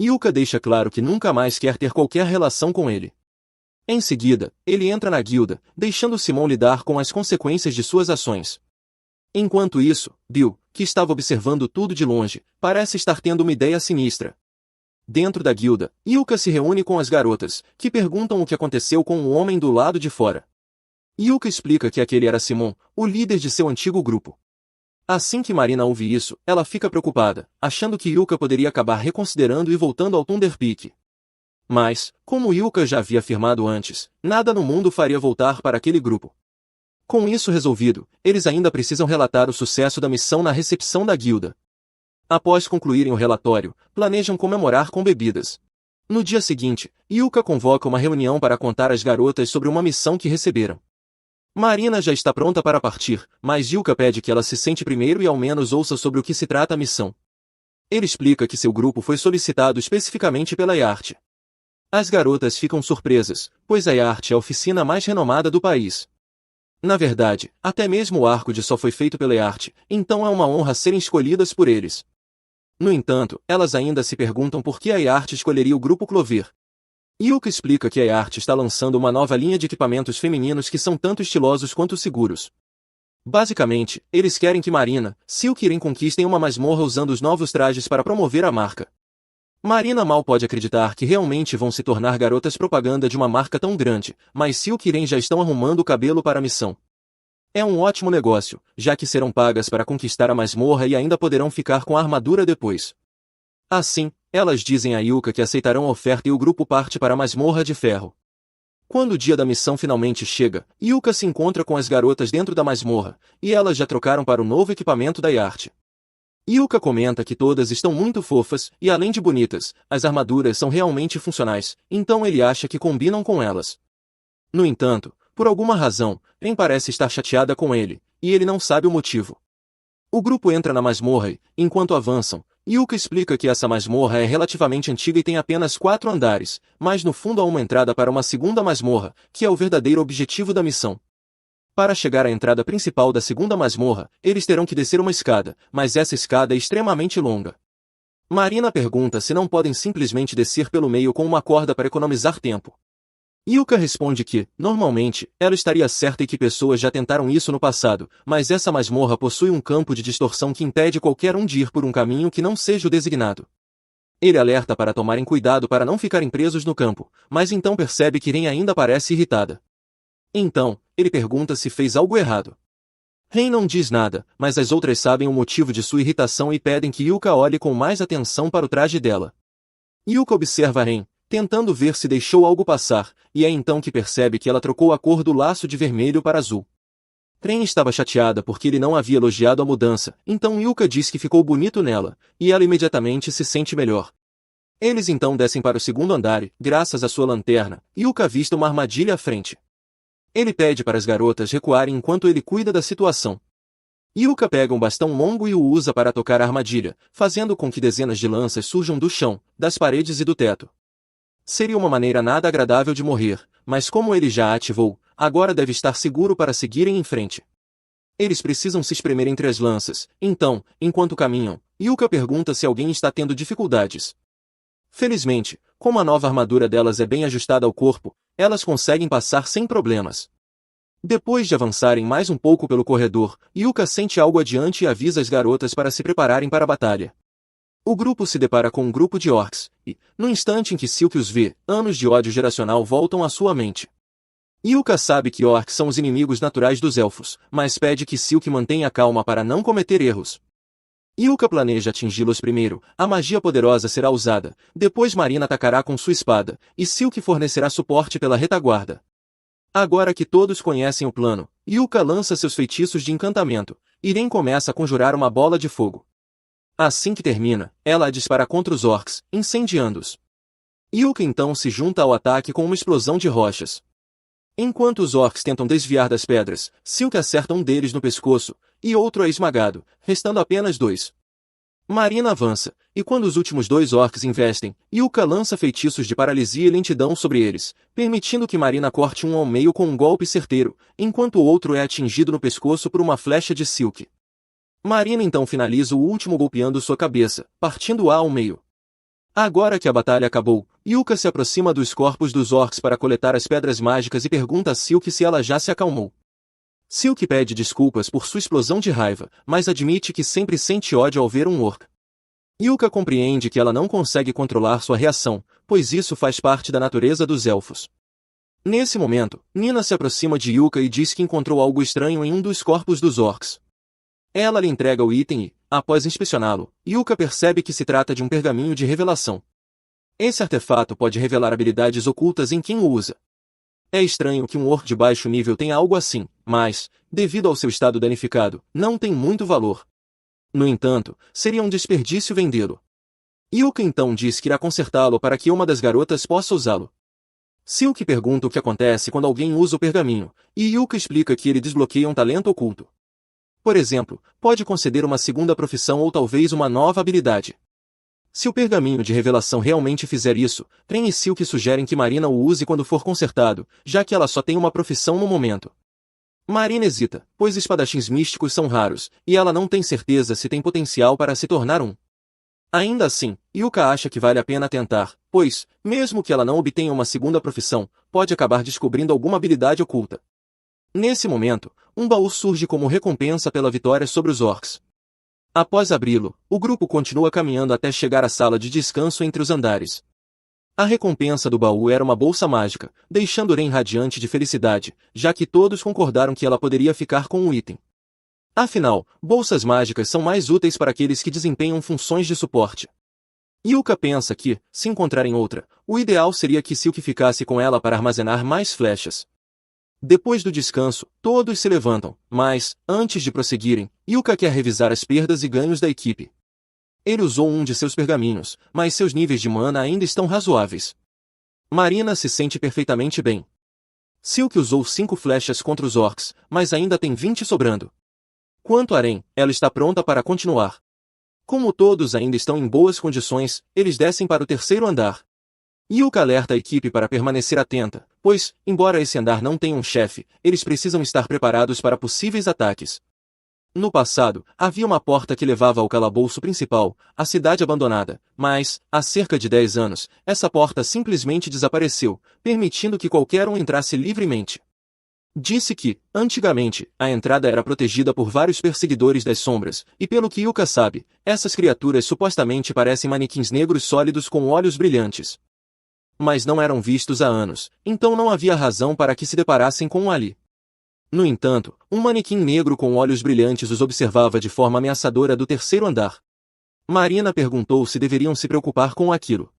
Yuka deixa claro que nunca mais quer ter qualquer relação com ele. Em seguida, ele entra na guilda, deixando Simon lidar com as consequências de suas ações. Enquanto isso, Bill, que estava observando tudo de longe, parece estar tendo uma ideia sinistra. Dentro da guilda, Yuka se reúne com as garotas, que perguntam o que aconteceu com o homem do lado de fora. Yuka explica que aquele era Simon, o líder de seu antigo grupo. Assim que Marina ouve isso, ela fica preocupada, achando que Yuka poderia acabar reconsiderando e voltando ao Thunderpeak. Mas, como Yuka já havia afirmado antes, nada no mundo faria voltar para aquele grupo. Com isso resolvido, eles ainda precisam relatar o sucesso da missão na recepção da guilda. Após concluírem o relatório, planejam comemorar com bebidas. No dia seguinte, Yuka convoca uma reunião para contar às garotas sobre uma missão que receberam. Marina já está pronta para partir, mas Yuka pede que ela se sente primeiro e ao menos ouça sobre o que se trata a missão. Ele explica que seu grupo foi solicitado especificamente pela IART. As garotas ficam surpresas, pois a IART é a oficina mais renomada do país. Na verdade, até mesmo o arco de só foi feito pela IART, então é uma honra serem escolhidas por eles. No entanto, elas ainda se perguntam por que a IART escolheria o grupo Clover. Yuka explica que a IART está lançando uma nova linha de equipamentos femininos que são tanto estilosos quanto seguros. Basicamente, eles querem que Marina, Silk e Ren conquistem uma masmorra usando os novos trajes para promover a marca. Marina mal pode acreditar que realmente vão se tornar garotas propaganda de uma marca tão grande, mas Silk e Ren já estão arrumando o cabelo para a missão. É um ótimo negócio, já que serão pagas para conquistar a masmorra e ainda poderão ficar com a armadura depois. Assim, elas dizem a Yuka que aceitarão a oferta e o grupo parte para a masmorra de ferro. Quando o dia da missão finalmente chega, Yuka se encontra com as garotas dentro da masmorra, e elas já trocaram para o novo equipamento da Yart. Yuka comenta que todas estão muito fofas, e além de bonitas, as armaduras são realmente funcionais, então ele acha que combinam com elas. No entanto, por alguma razão, Ren parece estar chateada com ele, e ele não sabe o motivo. O grupo entra na masmorra e, enquanto avançam, Yuka explica que essa masmorra é relativamente antiga e tem apenas 4 andares, mas no fundo há uma entrada para uma segunda masmorra, que é o verdadeiro objetivo da missão. Para chegar à entrada principal da segunda masmorra, eles terão que descer uma escada, mas essa escada é extremamente longa. Marina pergunta se não podem simplesmente descer pelo meio com uma corda para economizar tempo. Yuka responde que, normalmente, ela estaria certa e que pessoas já tentaram isso no passado, mas essa masmorra possui um campo de distorção que impede qualquer um de ir por um caminho que não seja o designado. Ele alerta para tomarem cuidado para não ficarem presos no campo, mas então percebe que Ren ainda parece irritada. Então, ele pergunta se fez algo errado. Ren não diz nada, mas as outras sabem o motivo de sua irritação e pedem que Yuka olhe com mais atenção para o traje dela. Yuka observa Ren, tentando ver se deixou algo passar, e é então que percebe que ela trocou a cor do laço de vermelho para azul. Ren estava chateada porque ele não havia elogiado a mudança, então Yuka diz que ficou bonito nela, e ela imediatamente se sente melhor. Eles então descem para o segundo andar e, graças à sua lanterna, Yuka avista uma armadilha à frente. Ele pede para as garotas recuarem enquanto ele cuida da situação. Yuka pega um bastão longo e o usa para tocar a armadilha, fazendo com que dezenas de lanças surjam do chão, das paredes e do teto. Seria uma maneira nada agradável de morrer, mas como ele já a ativou, agora deve estar seguro para seguirem em frente. Eles precisam se espremer entre as lanças, então, enquanto caminham, Yuka pergunta se alguém está tendo dificuldades. Felizmente, como a nova armadura delas é bem ajustada ao corpo, elas conseguem passar sem problemas. Depois de avançarem mais um pouco pelo corredor, Yuka sente algo adiante e avisa as garotas para se prepararem para a batalha. O grupo se depara com um grupo de orcs, e, no instante em que Silk os vê, anos de ódio geracional voltam à sua mente. Yuka sabe que orcs são os inimigos naturais dos elfos, mas pede que Silk mantenha calma para não cometer erros. Yuka planeja atingi-los primeiro, a magia poderosa será usada, depois Marina atacará com sua espada, e Silk fornecerá suporte pela retaguarda. Agora que todos conhecem o plano, Yuka lança seus feitiços de encantamento, e Ren começa a conjurar uma bola de fogo. Assim que termina, ela a dispara contra os orcs, incendiando-os. Yuka então se junta ao ataque com uma explosão de rochas. Enquanto os orcs tentam desviar das pedras, Silk acerta um deles no pescoço, e outro é esmagado, restando apenas 2. Marina avança, e quando os últimos 2 orcs investem, Yuka lança feitiços de paralisia e lentidão sobre eles, permitindo que Marina corte um ao meio com um golpe certeiro, enquanto o outro é atingido no pescoço por uma flecha de Silk. Marina então finaliza o último golpeando sua cabeça, partindo-a ao meio. Agora que a batalha acabou, Yuka se aproxima dos corpos dos orcs para coletar as pedras mágicas e pergunta a Silk se ela já se acalmou. Silk pede desculpas por sua explosão de raiva, mas admite que sempre sente ódio ao ver um orc. Yuka compreende que ela não consegue controlar sua reação, pois isso faz parte da natureza dos elfos. Nesse momento, Nina se aproxima de Yuka e diz que encontrou algo estranho em um dos corpos dos orcs. Ela lhe entrega o item e, após inspecioná-lo, Yuka percebe que se trata de um pergaminho de revelação. Esse artefato pode revelar habilidades ocultas em quem o usa. É estranho que um orc de baixo nível tenha algo assim, mas, devido ao seu estado danificado, não tem muito valor. No entanto, seria um desperdício vendê-lo. Yuka então diz que irá consertá-lo para que uma das garotas possa usá-lo. Silk pergunta o que acontece quando alguém usa o pergaminho, e Yuka explica que ele desbloqueia um talento oculto. Por exemplo, pode conceder uma segunda profissão ou talvez uma nova habilidade. Se o pergaminho de revelação realmente fizer isso, Ren e Silk sugerem que Marina o use quando for consertado, já que ela só tem uma profissão no momento. Marina hesita, pois espadachins místicos são raros, e ela não tem certeza se tem potencial para se tornar um. Ainda assim, Yuka acha que vale a pena tentar, pois, mesmo que ela não obtenha uma segunda profissão, pode acabar descobrindo alguma habilidade oculta. Nesse momento, um baú surge como recompensa pela vitória sobre os orcs. Após abri-lo, o grupo continua caminhando até chegar à sala de descanso entre os andares. A recompensa do baú era uma bolsa mágica, deixando Ren radiante de felicidade, já que todos concordaram que ela poderia ficar com o item. Afinal, bolsas mágicas são mais úteis para aqueles que desempenham funções de suporte. Yuka pensa que, se encontrarem outra, o ideal seria que Silk ficasse com ela para armazenar mais flechas. Depois do descanso, todos se levantam, mas, antes de prosseguirem, Yuka quer revisar as perdas e ganhos da equipe. Ele usou um de seus pergaminhos, mas seus níveis de mana ainda estão razoáveis. Marina se sente perfeitamente bem. Silk usou 5 flechas contra os orcs, mas ainda tem 20 sobrando. Quanto a Ren, ela está pronta para continuar. Como todos ainda estão em boas condições, eles descem para o terceiro andar. Yuka alerta a equipe para permanecer atenta, pois, embora esse andar não tenha um chefe, eles precisam estar preparados para possíveis ataques. No passado, havia uma porta que levava ao calabouço principal, a cidade abandonada, mas, há cerca de 10 anos, essa porta simplesmente desapareceu, permitindo que qualquer um entrasse livremente. Disse que, antigamente, a entrada era protegida por vários perseguidores das sombras, e pelo que Yuka sabe, essas criaturas supostamente parecem manequins negros sólidos com olhos brilhantes. Mas não eram vistos há anos, então não havia razão para que se deparassem com um ali. No entanto, um manequim negro com olhos brilhantes os observava de forma ameaçadora do terceiro andar. Marina perguntou se deveriam se preocupar com aquilo.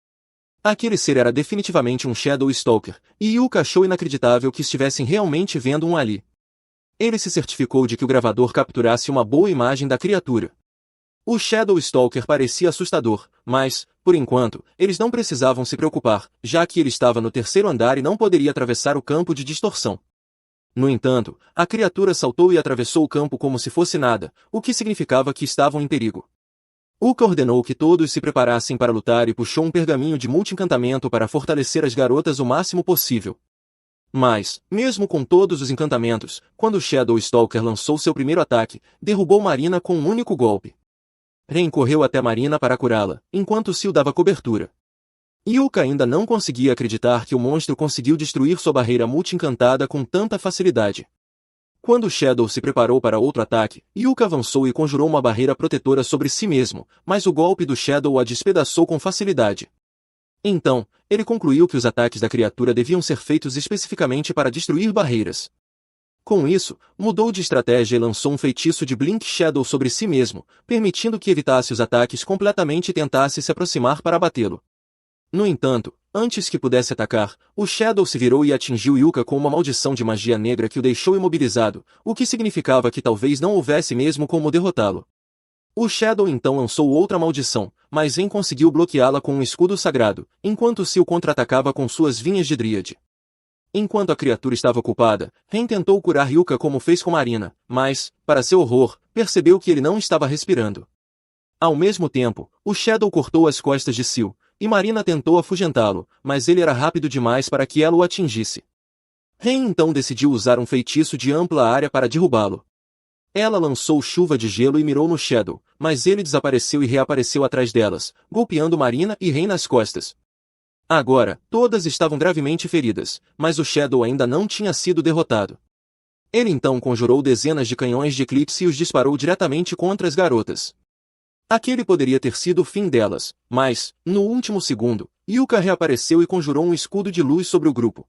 Aquele ser era definitivamente um Shadow Stalker, e Yuka achou inacreditável que estivessem realmente vendo um ali. Ele se certificou de que o gravador capturasse uma boa imagem da criatura. O Shadow Stalker parecia assustador, mas, por enquanto, eles não precisavam se preocupar, já que ele estava no terceiro andar e não poderia atravessar o campo de distorção. No entanto, a criatura saltou e atravessou o campo como se fosse nada, o que significava que estavam em perigo. Uka ordenou que todos se preparassem para lutar e puxou um pergaminho de multi-encantamento para fortalecer as garotas o máximo possível. Mas, mesmo com todos os encantamentos, quando Shadow Stalker lançou seu primeiro ataque, derrubou Marina com um único golpe. Ren correu até Marina para curá-la, enquanto Sil dava cobertura. Yuka ainda não conseguia acreditar que o monstro conseguiu destruir sua barreira multi-encantada com tanta facilidade. Quando Shadow se preparou para outro ataque, Yuka avançou e conjurou uma barreira protetora sobre si mesmo, mas o golpe do Shadow a despedaçou com facilidade. Então, ele concluiu que os ataques da criatura deviam ser feitos especificamente para destruir barreiras. Com isso, mudou de estratégia e lançou um feitiço de Blink Shadow sobre si mesmo, permitindo que evitasse os ataques completamente e tentasse se aproximar para abatê-lo. No entanto, antes que pudesse atacar, o Shadow se virou e atingiu Yuka com uma maldição de magia negra que o deixou imobilizado, o que significava que talvez não houvesse mesmo como derrotá-lo. O Shadow então lançou outra maldição, mas Ren conseguiu bloqueá-la com um escudo sagrado, enquanto Sil contra-atacava com suas vinhas de dríade. Enquanto a criatura estava ocupada, Ren tentou curar Yuka como fez com Marina, mas, para seu horror, percebeu que ele não estava respirando. Ao mesmo tempo, o Shadow cortou as costas de Sil, e Marina tentou afugentá-lo, mas ele era rápido demais para que ela o atingisse. Ren então decidiu usar um feitiço de ampla área para derrubá-lo. Ela lançou chuva de gelo e mirou no Shadow, mas ele desapareceu e reapareceu atrás delas, golpeando Marina e Ren nas costas. Agora, todas estavam gravemente feridas, mas o Shadow ainda não tinha sido derrotado. Ele então conjurou dezenas de canhões de eclipse e os disparou diretamente contra as garotas. Aquele poderia ter sido o fim delas, mas, no último segundo, Yuka reapareceu e conjurou um escudo de luz sobre o grupo.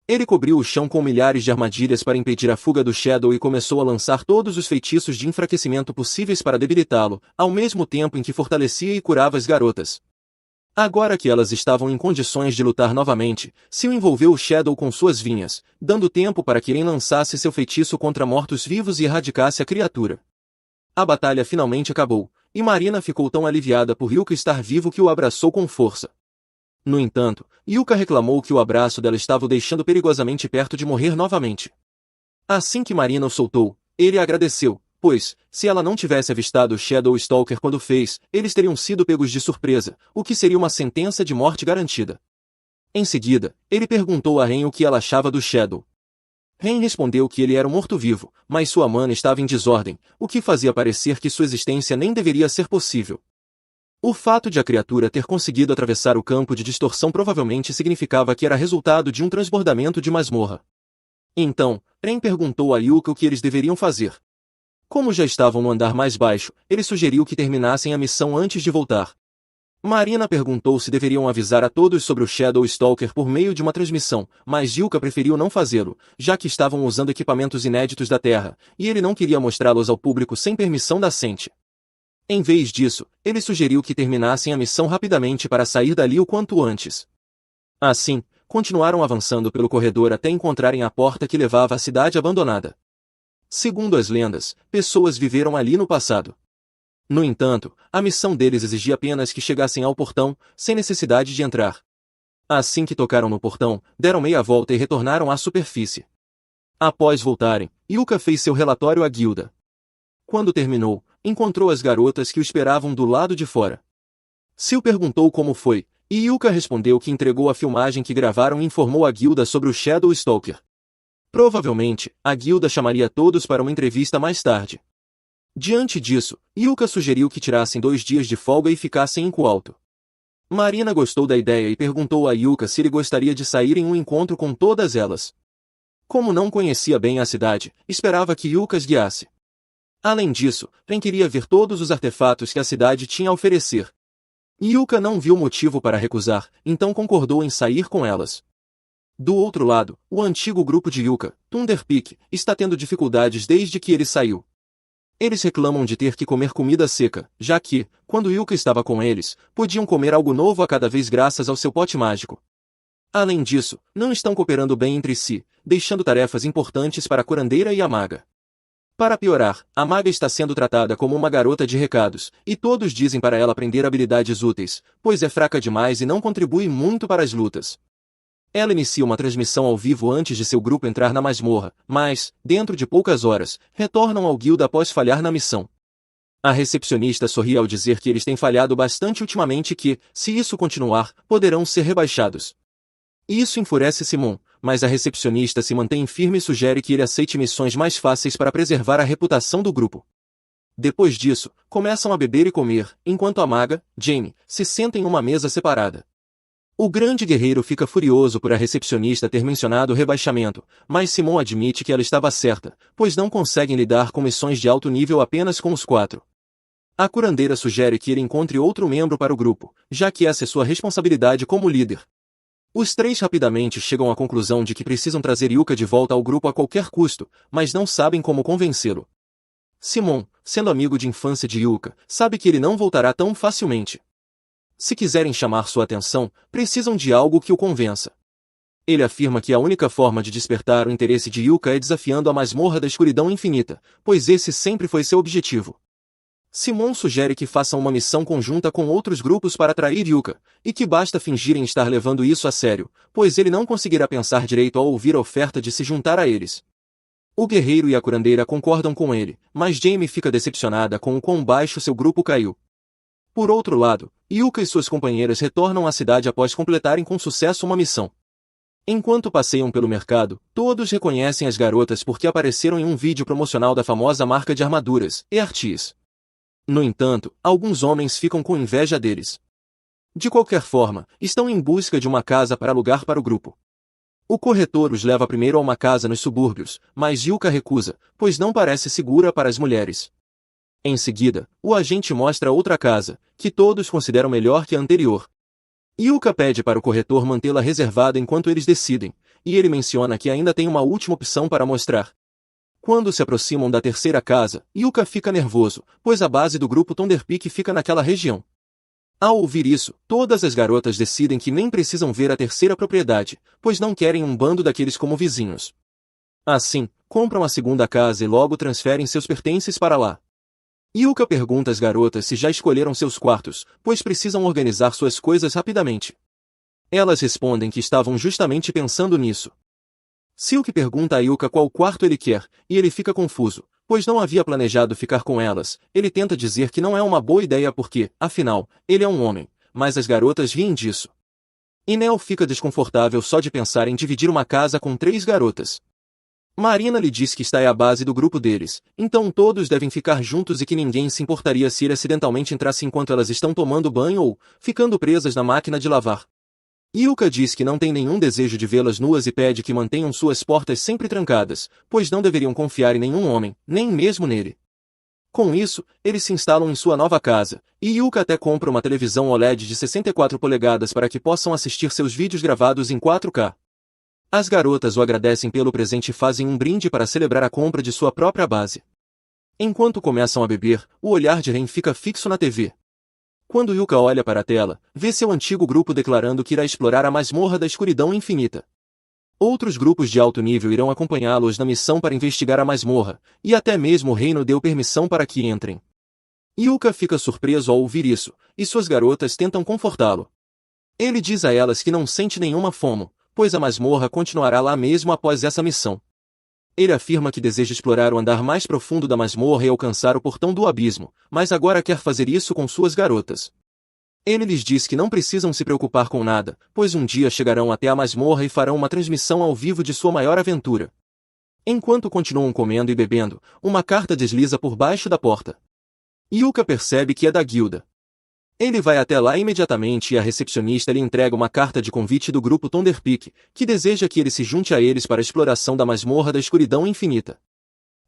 Ele cobriu o chão com milhares de armadilhas para impedir a fuga do Shadow e começou a lançar todos os feitiços de enfraquecimento possíveis para debilitá-lo, ao mesmo tempo em que fortalecia e curava as garotas. Agora que elas estavam em condições de lutar novamente, Sil envolveu o Shadow com suas vinhas, dando tempo para que Ren lançasse seu feitiço contra mortos-vivos e erradicasse a criatura. A batalha finalmente acabou, e Marina ficou tão aliviada por Yuka estar vivo que o abraçou com força. No entanto, Yuka reclamou que o abraço dela estava o deixando perigosamente perto de morrer novamente. Assim que Marina o soltou, ele a agradeceu, pois, se ela não tivesse avistado o Shadow Stalker quando fez, eles teriam sido pegos de surpresa, o que seria uma sentença de morte garantida. Em seguida, ele perguntou a Ren o que ela achava do Shadow. Ren respondeu que ele era um morto-vivo, mas sua mana estava em desordem, o que fazia parecer que sua existência nem deveria ser possível. O fato de a criatura ter conseguido atravessar o campo de distorção provavelmente significava que era resultado de um transbordamento de masmorra. Então, Ren perguntou a Yuka o que eles deveriam fazer. Como já estavam no andar mais baixo, ele sugeriu que terminassem a missão antes de voltar. Marina perguntou se deveriam avisar a todos sobre o Shadow Stalker por meio de uma transmissão, mas Yuka preferiu não fazê-lo, já que estavam usando equipamentos inéditos da Terra, e ele não queria mostrá-los ao público sem permissão da Sente. Em vez disso, ele sugeriu que terminassem a missão rapidamente para sair dali o quanto antes. Assim, continuaram avançando pelo corredor até encontrarem a porta que levava à cidade abandonada. Segundo as lendas, pessoas viveram ali no passado. No entanto, a missão deles exigia apenas que chegassem ao portão, sem necessidade de entrar. Assim que tocaram no portão, deram meia volta e retornaram à superfície. Após voltarem, Yuka fez seu relatório à guilda. Quando terminou, encontrou as garotas que o esperavam do lado de fora. Sil perguntou como foi, e Yuka respondeu que entregou a filmagem que gravaram e informou a guilda sobre o Shadow Stalker. Provavelmente, a guilda chamaria todos para uma entrevista mais tarde. Diante disso, Yuka sugeriu que tirassem 2 dias de folga e ficassem em Kualto. Marina gostou da ideia e perguntou a Yuka se ele gostaria de sair em um encontro com todas elas. Como não conhecia bem a cidade, esperava que Yuka as guiasse. Além disso, Ren queria ver todos os artefatos que a cidade tinha a oferecer. Yuka não viu motivo para recusar, então concordou em sair com elas. Do outro lado, o antigo grupo de Yuka, Thunderpeak, está tendo dificuldades desde que ele saiu. Eles reclamam de ter que comer comida seca, já que, quando Yuka estava com eles, podiam comer algo novo a cada vez graças ao seu pote mágico. Além disso, não estão cooperando bem entre si, deixando tarefas importantes para a curandeira e a maga. Para piorar, a maga está sendo tratada como uma garota de recados, e todos dizem para ela aprender habilidades úteis, pois é fraca demais e não contribui muito para as lutas. Ela inicia uma transmissão ao vivo antes de seu grupo entrar na masmorra, mas, dentro de poucas horas, retornam ao guilda após falhar na missão. A recepcionista sorri ao dizer que eles têm falhado bastante ultimamente e que, se isso continuar, poderão ser rebaixados. Isso enfurece Simon, mas a recepcionista se mantém firme e sugere que ele aceite missões mais fáceis para preservar a reputação do grupo. Depois disso, começam a beber e comer, enquanto a maga, Jamie, se senta em uma mesa separada. O grande guerreiro fica furioso por a recepcionista ter mencionado o rebaixamento, mas Simon admite que ela estava certa, pois não conseguem lidar com missões de alto nível apenas com os 4. A curandeira sugere que ele encontre outro membro para o grupo, já que essa é sua responsabilidade como líder. Os 3 rapidamente chegam à conclusão de que precisam trazer Yuka de volta ao grupo a qualquer custo, mas não sabem como convencê-lo. Simon, sendo amigo de infância de Yuka, sabe que ele não voltará tão facilmente. Se quiserem chamar sua atenção, precisam de algo que o convença. Ele afirma que a única forma de despertar o interesse de Yuka é desafiando a masmorra da escuridão infinita, pois esse sempre foi seu objetivo. Simon sugere que façam uma missão conjunta com outros grupos para atrair Yuka, e que basta fingirem estar levando isso a sério, pois ele não conseguirá pensar direito ao ouvir a oferta de se juntar a eles. O guerreiro e a curandeira concordam com ele, mas Jamie fica decepcionada com o quão baixo seu grupo caiu. Por outro lado, Yuka e suas companheiras retornam à cidade após completarem com sucesso uma missão. Enquanto passeiam pelo mercado, todos reconhecem as garotas porque apareceram em um vídeo promocional da famosa marca de armaduras, Earthis. No entanto, alguns homens ficam com inveja deles. De qualquer forma, estão em busca de uma casa para alugar para o grupo. O corretor os leva primeiro a uma casa nos subúrbios, mas Yuka recusa, pois não parece segura para as mulheres. Em seguida, o agente mostra outra casa, que todos consideram melhor que a anterior. Yuka pede para o corretor mantê-la reservada enquanto eles decidem, e ele menciona que ainda tem uma última opção para mostrar. Quando se aproximam da terceira casa, Yuka fica nervoso, pois a base do grupo Thunderpeak fica naquela região. Ao ouvir isso, todas as garotas decidem que nem precisam ver a terceira propriedade, pois não querem um bando daqueles como vizinhos. Assim, compram a segunda casa e logo transferem seus pertences para lá. Yuka pergunta às garotas se já escolheram seus quartos, pois precisam organizar suas coisas rapidamente. Elas respondem que estavam justamente pensando nisso. Silk pergunta a Yuka qual quarto ele quer, e ele fica confuso, pois não havia planejado ficar com elas. Ele tenta dizer que não é uma boa ideia porque, afinal, ele é um homem, mas as garotas riem disso. Inel fica desconfortável só de pensar em dividir uma casa com 3 garotas. Marina lhe diz que está é a base do grupo deles, então todos devem ficar juntos e que ninguém se importaria se ele acidentalmente entrasse enquanto elas estão tomando banho ou ficando presas na máquina de lavar. Yuka diz que não tem nenhum desejo de vê-las nuas e pede que mantenham suas portas sempre trancadas, pois não deveriam confiar em nenhum homem, nem mesmo nele. Com isso, eles se instalam em sua nova casa, e Yuka até compra uma televisão OLED de 64 polegadas para que possam assistir seus vídeos gravados em 4K. As garotas o agradecem pelo presente e fazem um brinde para celebrar a compra de sua própria base. Enquanto começam a beber, o olhar de Ren fica fixo na TV. Quando Yuka olha para a tela, vê seu antigo grupo declarando que irá explorar a masmorra da escuridão infinita. Outros grupos de alto nível irão acompanhá-los na missão para investigar a masmorra, e até mesmo o reino deu permissão para que entrem. Yuka fica surpreso ao ouvir isso, e suas garotas tentam confortá-lo. Ele diz a elas que não sente nenhuma fomo, pois a masmorra continuará lá mesmo após essa missão. Ele afirma que deseja explorar o andar mais profundo da masmorra e alcançar o portão do abismo, mas agora quer fazer isso com suas garotas. Ele lhes diz que não precisam se preocupar com nada, pois um dia chegarão até a masmorra e farão uma transmissão ao vivo de sua maior aventura. Enquanto continuam comendo e bebendo, uma carta desliza por baixo da porta. Yuka percebe que é da guilda. Ele vai até lá imediatamente e a recepcionista lhe entrega uma carta de convite do grupo Thunderpeak, que deseja que ele se junte a eles para a exploração da masmorra da escuridão infinita.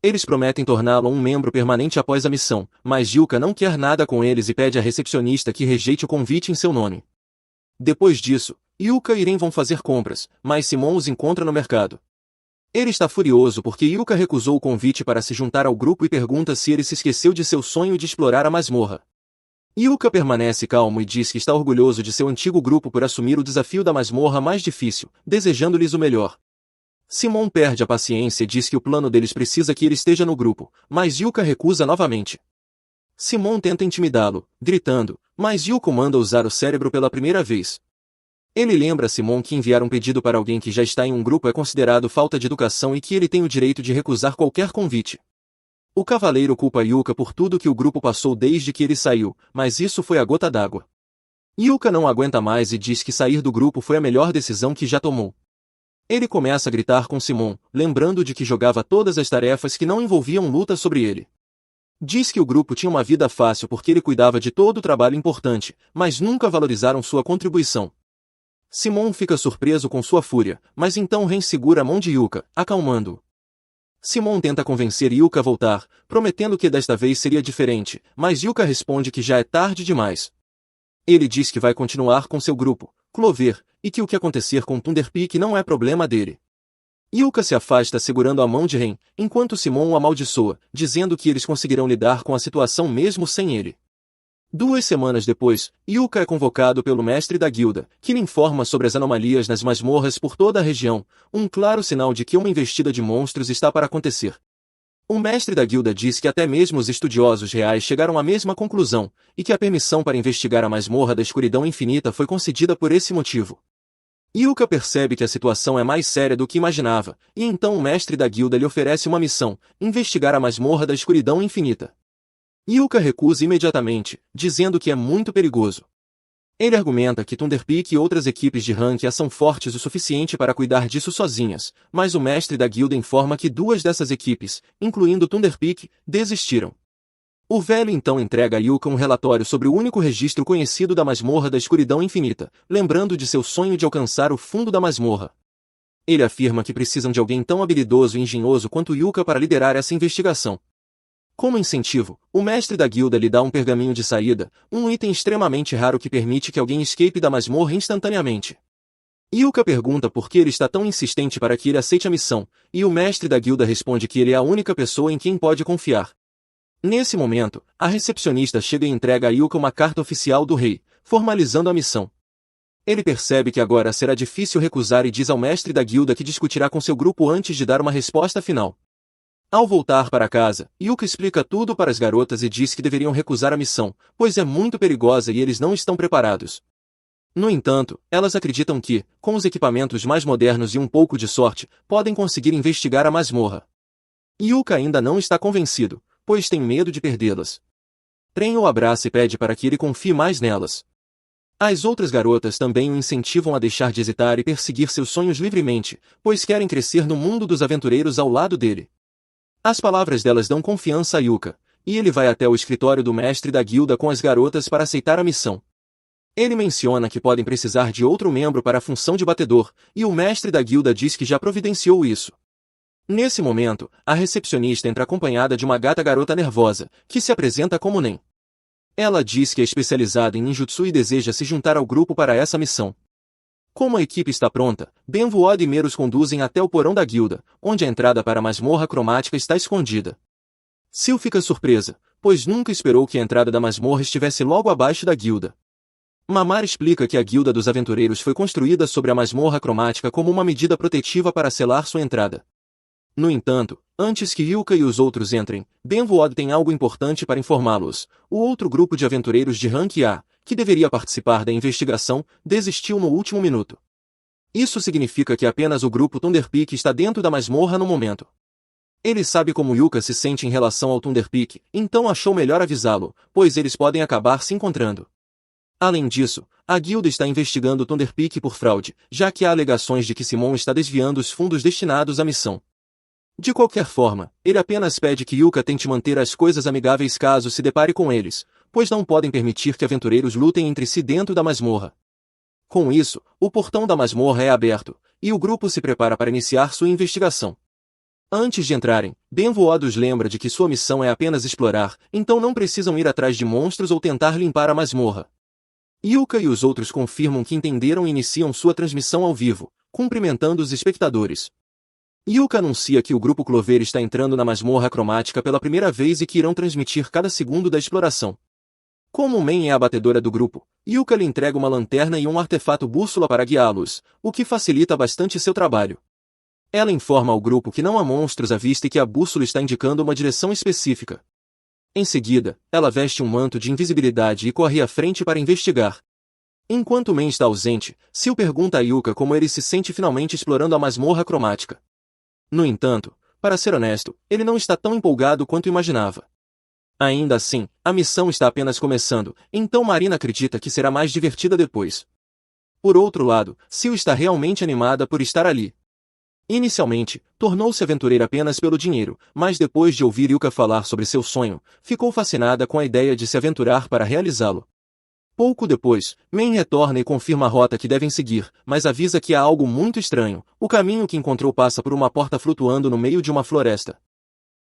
Eles prometem torná-lo um membro permanente após a missão, mas Yuka não quer nada com eles e pede à recepcionista que rejeite o convite em seu nome. Depois disso, Yuka e Ren vão fazer compras, mas Simon os encontra no mercado. Ele está furioso porque Yuka recusou o convite para se juntar ao grupo e pergunta se ele se esqueceu de seu sonho de explorar a masmorra. Yuka permanece calmo e diz que está orgulhoso de seu antigo grupo por assumir o desafio da masmorra mais difícil, desejando-lhes o melhor. Simon perde a paciência e diz que o plano deles precisa que ele esteja no grupo, mas Yuka recusa novamente. Simon tenta intimidá-lo, gritando, mas Yuka manda usar o cérebro pela primeira vez. Ele lembra Simon que enviar um pedido para alguém que já está em um grupo é considerado falta de educação e que ele tem o direito de recusar qualquer convite. O cavaleiro culpa Yuka por tudo que o grupo passou desde que ele saiu, mas isso foi a gota d'água. Yuka não aguenta mais e diz que sair do grupo foi a melhor decisão que já tomou. Ele começa a gritar com Simon, lembrando de que jogava todas as tarefas que não envolviam luta sobre ele. Diz que o grupo tinha uma vida fácil porque ele cuidava de todo o trabalho importante, mas nunca valorizaram sua contribuição. Simon fica surpreso com sua fúria, mas então Ren segura a mão de Yuka, acalmando-o. Simon tenta convencer Yuka a voltar, prometendo que desta vez seria diferente, mas Yuka responde que já é tarde demais. Ele diz que vai continuar com seu grupo, Clover, e que o que acontecer com Thunderpeak não é problema dele. Yuka se afasta segurando a mão de Ren, enquanto Simon o amaldiçoa, dizendo que eles conseguirão lidar com a situação mesmo sem ele. 2 semanas depois, Yuka é convocado pelo mestre da guilda, que lhe informa sobre as anomalias nas masmorras por toda a região, um claro sinal de que uma investida de monstros está para acontecer. O mestre da guilda diz que até mesmo os estudiosos reais chegaram à mesma conclusão, e que a permissão para investigar a masmorra da escuridão infinita foi concedida por esse motivo. Yuka percebe que a situação é mais séria do que imaginava, e então o mestre da guilda lhe oferece uma missão, investigar a masmorra da escuridão infinita. Yuka recusa imediatamente, dizendo que é muito perigoso. Ele argumenta que Thunderpeak e outras equipes de rank são fortes o suficiente para cuidar disso sozinhas, mas o mestre da guilda informa que 2 dessas equipes, incluindo Thunderpeak, desistiram. O velho então entrega a Yuka um relatório sobre o único registro conhecido da masmorra da escuridão infinita, lembrando de seu sonho de alcançar o fundo da masmorra. Ele afirma que precisam de alguém tão habilidoso e engenhoso quanto Yuka para liderar essa investigação. Como incentivo, o mestre da guilda lhe dá um pergaminho de saída, um item extremamente raro que permite que alguém escape da masmorra instantaneamente. Yuka pergunta por que ele está tão insistente para que ele aceite a missão, e o mestre da guilda responde que ele é a única pessoa em quem pode confiar. Nesse momento, a recepcionista chega e entrega a Yuka uma carta oficial do rei, formalizando a missão. Ele percebe que agora será difícil recusar e diz ao mestre da guilda que discutirá com seu grupo antes de dar uma resposta final. Ao voltar para casa, Yuka explica tudo para as garotas e diz que deveriam recusar a missão, pois é muito perigosa e eles não estão preparados. No entanto, elas acreditam que, com os equipamentos mais modernos e um pouco de sorte, podem conseguir investigar a masmorra. Yuka ainda não está convencido, pois tem medo de perdê-las. Ren o abraça e pede para que ele confie mais nelas. As outras garotas também o incentivam a deixar de hesitar e perseguir seus sonhos livremente, pois querem crescer no mundo dos aventureiros ao lado dele. As palavras delas dão confiança a Yuka, e ele vai até o escritório do mestre da guilda com as garotas para aceitar a missão. Ele menciona que podem precisar de outro membro para a função de batedor, e o mestre da guilda diz que já providenciou isso. Nesse momento, a recepcionista entra acompanhada de uma gata garota nervosa, que se apresenta como Nen. Ela diz que é especializada em ninjutsu e deseja se juntar ao grupo para essa missão. Como a equipe está pronta, Benvuod e Meru os conduzem até o porão da guilda, onde a entrada para a masmorra cromática está escondida. Sil fica surpresa, pois nunca esperou que a entrada da masmorra estivesse logo abaixo da guilda. Mamar explica que a guilda dos aventureiros foi construída sobre a masmorra cromática como uma medida protetiva para selar sua entrada. No entanto, antes que Yuka e os outros entrem, Benvood tem algo importante para informá-los. O outro grupo de aventureiros de rank A, que deveria participar da investigação, desistiu no último minuto. Isso significa que apenas o grupo Thunderpeak está dentro da masmorra no momento. Ele sabe como Yuka se sente em relação ao Thunderpeak, então achou melhor avisá-lo, pois eles podem acabar se encontrando. Além disso, a guilda está investigando o Thunderpeak por fraude, já que há alegações de que Simon está desviando os fundos destinados à missão. De qualquer forma, ele apenas pede que Yuka tente manter as coisas amigáveis caso se depare com eles, pois não podem permitir que aventureiros lutem entre si dentro da masmorra. Com isso, o portão da masmorra é aberto, e o grupo se prepara para iniciar sua investigação. Antes de entrarem, Benvood os lembra de que sua missão é apenas explorar, então não precisam ir atrás de monstros ou tentar limpar a masmorra. Yuka e os outros confirmam que entenderam e iniciam sua transmissão ao vivo, cumprimentando os espectadores. Yuka anuncia que o grupo Clover está entrando na masmorra cromática pela primeira vez e que irão transmitir cada segundo da exploração. Como Men é a batedora do grupo, Yuka lhe entrega uma lanterna e um artefato bússola para guiá-los, o que facilita bastante seu trabalho. Ela informa ao grupo que não há monstros à vista e que a bússola está indicando uma direção específica. Em seguida, ela veste um manto de invisibilidade e corre à frente para investigar. Enquanto Men está ausente, Sil pergunta a Yuka como ele se sente finalmente explorando a masmorra cromática. No entanto, para ser honesto, ele não está tão empolgado quanto imaginava. Ainda assim, a missão está apenas começando, então Marina acredita que será mais divertida depois. Por outro lado, Sil está realmente animada por estar ali. Inicialmente, tornou-se aventureira apenas pelo dinheiro, mas depois de ouvir Yuka falar sobre seu sonho, ficou fascinada com a ideia de se aventurar para realizá-lo. Pouco depois, Men retorna e confirma a rota que devem seguir, mas avisa que há algo muito estranho. O caminho que encontrou passa por uma porta flutuando no meio de uma floresta.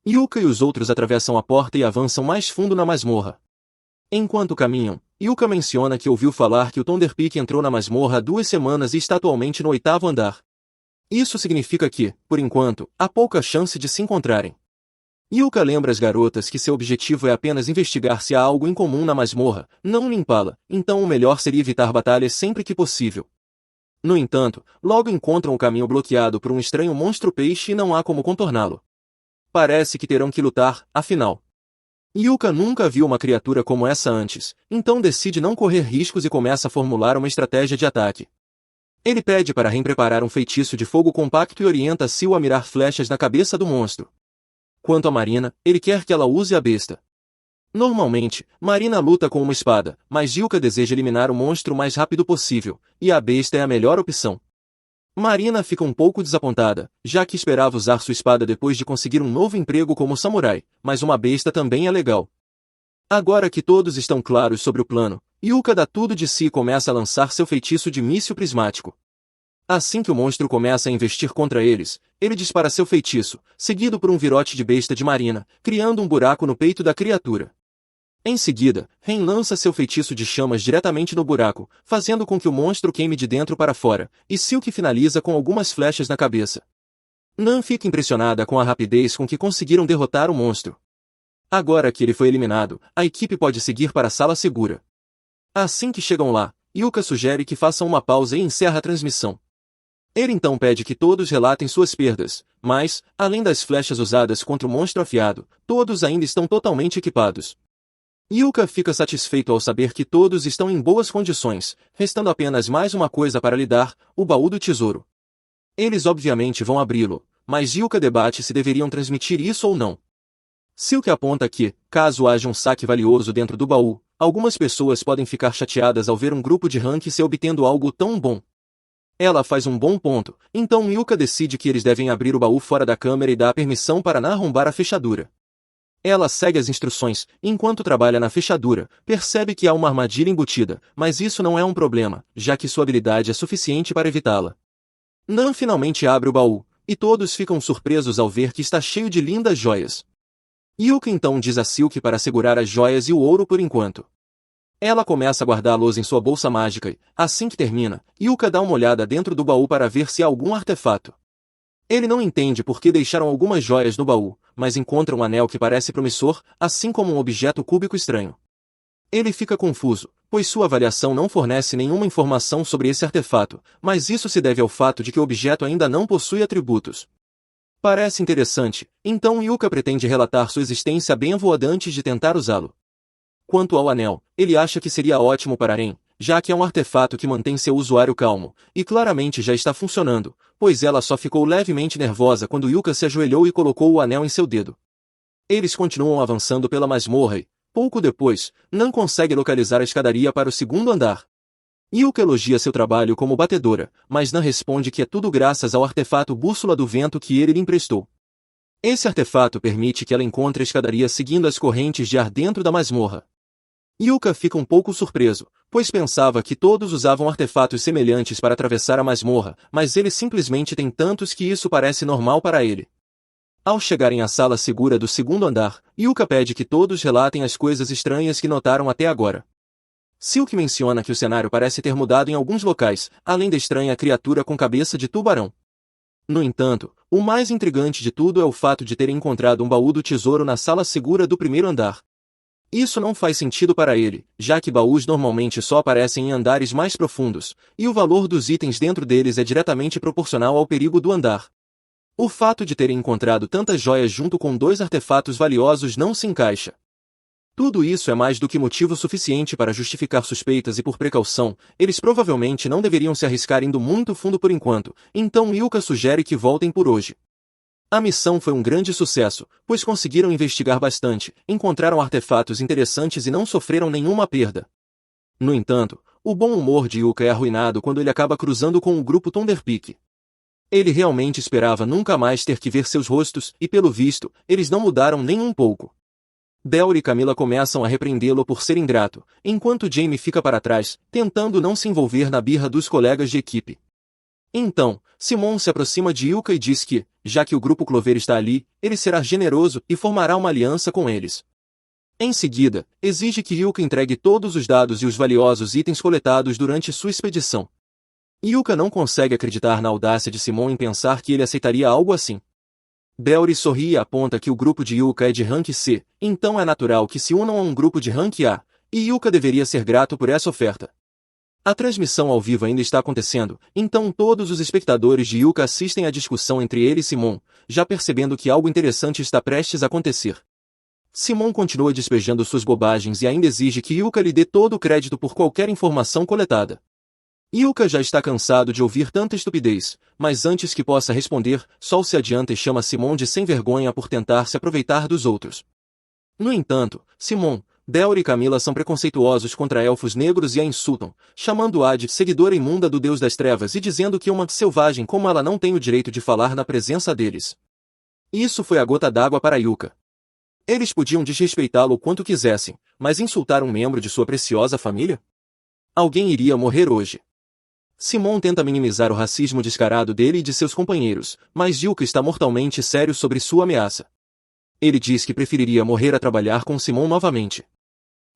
Yuka e os outros atravessam a porta e avançam mais fundo na masmorra. Enquanto caminham, Yuka menciona que ouviu falar que o Thunderpeak entrou na masmorra há 2 semanas e está atualmente no 8º andar. Isso significa que, por enquanto, há pouca chance de se encontrarem. Yuka lembra as garotas que seu objetivo é apenas investigar se há algo em comum na masmorra, não limpá-la, então o melhor seria evitar batalhas sempre que possível. No entanto, logo encontram o caminho bloqueado por um estranho monstro-peixe e não há como contorná-lo. Parece que terão que lutar, afinal. Yuka nunca viu uma criatura como essa antes, então decide não correr riscos e começa a formular uma estratégia de ataque. Ele pede para Ren preparar um feitiço de fogo compacto e orienta Sil a mirar flechas na cabeça do monstro. Quanto a Marina, ele quer que ela use a besta. Normalmente, Marina luta com uma espada, mas Yuka deseja eliminar o monstro o mais rápido possível, e a besta é a melhor opção. Marina fica um pouco desapontada, já que esperava usar sua espada depois de conseguir um novo emprego como samurai, mas uma besta também é legal. Agora que todos estão claros sobre o plano, Yuka dá tudo de si e começa a lançar seu feitiço de míssil prismático. Assim que o monstro começa a investir contra eles, ele dispara seu feitiço, seguido por um virote de besta de Marina, criando um buraco no peito da criatura. Em seguida, Ren lança seu feitiço de chamas diretamente no buraco, fazendo com que o monstro queime de dentro para fora, e Silk finaliza com algumas flechas na cabeça. Nan fica impressionada com a rapidez com que conseguiram derrotar o monstro. Agora que ele foi eliminado, a equipe pode seguir para a sala segura. Assim que chegam lá, Yuka sugere que façam uma pausa e encerra a transmissão. Ele então pede que todos relatem suas perdas, mas, além das flechas usadas contra o monstro afiado, todos ainda estão totalmente equipados. Yuka fica satisfeito ao saber que todos estão em boas condições, restando apenas mais uma coisa para lidar, o baú do tesouro. Eles obviamente vão abri-lo, mas Yuka debate se deveriam transmitir isso ou não. Silk aponta que, caso haja um saque valioso dentro do baú, algumas pessoas podem ficar chateadas ao ver um grupo de rank se obtendo algo tão bom. Ela faz um bom ponto, então Yuka decide que eles devem abrir o baú fora da câmera e dá a permissão para Nan arrombar a fechadura. Ela segue as instruções, enquanto trabalha na fechadura, percebe que há uma armadilha embutida, mas isso não é um problema, já que sua habilidade é suficiente para evitá-la. Nan finalmente abre o baú, e todos ficam surpresos ao ver que está cheio de lindas joias. Yuka então diz a Silk para segurar as joias e o ouro por enquanto. Ela começa a guardá-los em sua bolsa mágica e, assim que termina, Yuka dá uma olhada dentro do baú para ver se há algum artefato. Ele não entende por que deixaram algumas joias no baú, mas encontra um anel que parece promissor, assim como um objeto cúbico estranho. Ele fica confuso, pois sua avaliação não fornece nenhuma informação sobre esse artefato, mas isso se deve ao fato de que o objeto ainda não possui atributos. Parece interessante, então Yuka pretende relatar sua existência a Benvoad antes de tentar usá-lo. Quanto ao anel, ele acha que seria ótimo para Ren, já que é um artefato que mantém seu usuário calmo, e claramente já está funcionando, pois ela só ficou levemente nervosa quando Yuka se ajoelhou e colocou o anel em seu dedo. Eles continuam avançando pela masmorra e, pouco depois, Nan consegue localizar a escadaria para o segundo andar. Yuka elogia seu trabalho como batedora, mas Nan responde que é tudo graças ao artefato Bússola do Vento que ele lhe emprestou. Esse artefato permite que ela encontre a escadaria seguindo as correntes de ar dentro da masmorra. Yuka fica um pouco surpreso, pois pensava que todos usavam artefatos semelhantes para atravessar a masmorra, mas ele simplesmente tem tantos que isso parece normal para ele. Ao chegarem à sala segura do segundo andar, Yuka pede que todos relatem as coisas estranhas que notaram até agora. Silk menciona que o cenário parece ter mudado em alguns locais, além da estranha criatura com cabeça de tubarão. No entanto, o mais intrigante de tudo é o fato de terem encontrado um baú do tesouro na sala segura do primeiro andar. Isso não faz sentido para ele, já que baús normalmente só aparecem em andares mais profundos, e o valor dos itens dentro deles é diretamente proporcional ao perigo do andar. O fato de terem encontrado tantas joias junto com 2 artefatos valiosos não se encaixa. Tudo isso é mais do que motivo suficiente para justificar suspeitas e por precaução, eles provavelmente não deveriam se arriscar indo muito fundo por enquanto, então Yuka sugere que voltem por hoje. A missão foi um grande sucesso, pois conseguiram investigar bastante, encontraram artefatos interessantes e não sofreram nenhuma perda. No entanto, o bom humor de Yuka é arruinado quando ele acaba cruzando com o grupo Thunderpeak. Ele realmente esperava nunca mais ter que ver seus rostos, e pelo visto, eles não mudaram nem um pouco. Bel e Camila começam a repreendê-lo por ser ingrato, enquanto Jamie fica para trás, tentando não se envolver na birra dos colegas de equipe. Então, Simon se aproxima de Yuka e diz que, já que o grupo Clover está ali, ele será generoso e formará uma aliança com eles. Em seguida, exige que Yuka entregue todos os dados e os valiosos itens coletados durante sua expedição. Yuka não consegue acreditar na audácia de Simon em pensar que ele aceitaria algo assim. Belry sorri e aponta que o grupo de Yuka é de rank C, então é natural que se unam a um grupo de rank A, e Yuka deveria ser grato por essa oferta. A transmissão ao vivo ainda está acontecendo, então todos os espectadores de Yuka assistem à discussão entre ele e Simon, já percebendo que algo interessante está prestes a acontecer. Simon continua despejando suas bobagens e ainda exige que Yuka lhe dê todo o crédito por qualquer informação coletada. Yuka já está cansado de ouvir tanta estupidez, mas antes que possa responder, Sol se adianta e chama Simon de sem vergonha por tentar se aproveitar dos outros. No entanto, Simon, Belry e Camila são preconceituosos contra elfos negros e a insultam, chamando-a de seguidora imunda do Deus das Trevas e dizendo que uma selvagem como ela não tem o direito de falar na presença deles. Isso foi a gota d'água para Yuka. Eles podiam desrespeitá-lo o quanto quisessem, mas insultar um membro de sua preciosa família? Alguém iria morrer hoje. Simon tenta minimizar o racismo descarado dele e de seus companheiros, mas Yuka está mortalmente sério sobre sua ameaça. Ele diz que preferiria morrer a trabalhar com Simon novamente.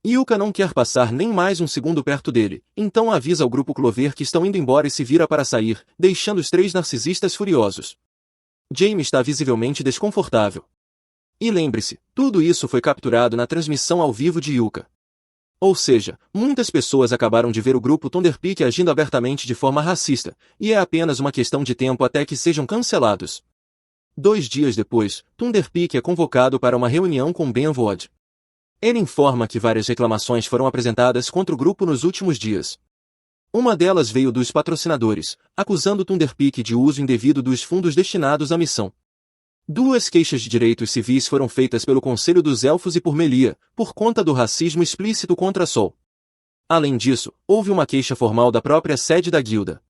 Yuka não quer passar nem mais um segundo perto dele, então avisa ao grupo Clover que estão indo embora e se vira para sair, deixando os 3 narcisistas furiosos. Jamie está visivelmente desconfortável. E lembre-se, tudo isso foi capturado na transmissão ao vivo de Yuka. Ou seja, muitas pessoas acabaram de ver o grupo Thunderpeak agindo abertamente de forma racista, e é apenas uma questão de tempo até que sejam cancelados. 2 dias depois, Thunderpeak é convocado para uma reunião com Benvoad. Ele informa que várias reclamações foram apresentadas contra o grupo nos últimos dias. Uma delas veio dos patrocinadores, acusando Thunderpeak de uso indevido dos fundos destinados à missão. 2 queixas de direitos civis foram feitas pelo Conselho dos Elfos e por Melia, por conta do racismo explícito contra Sol. Além disso, houve uma queixa formal da própria sede da guilda.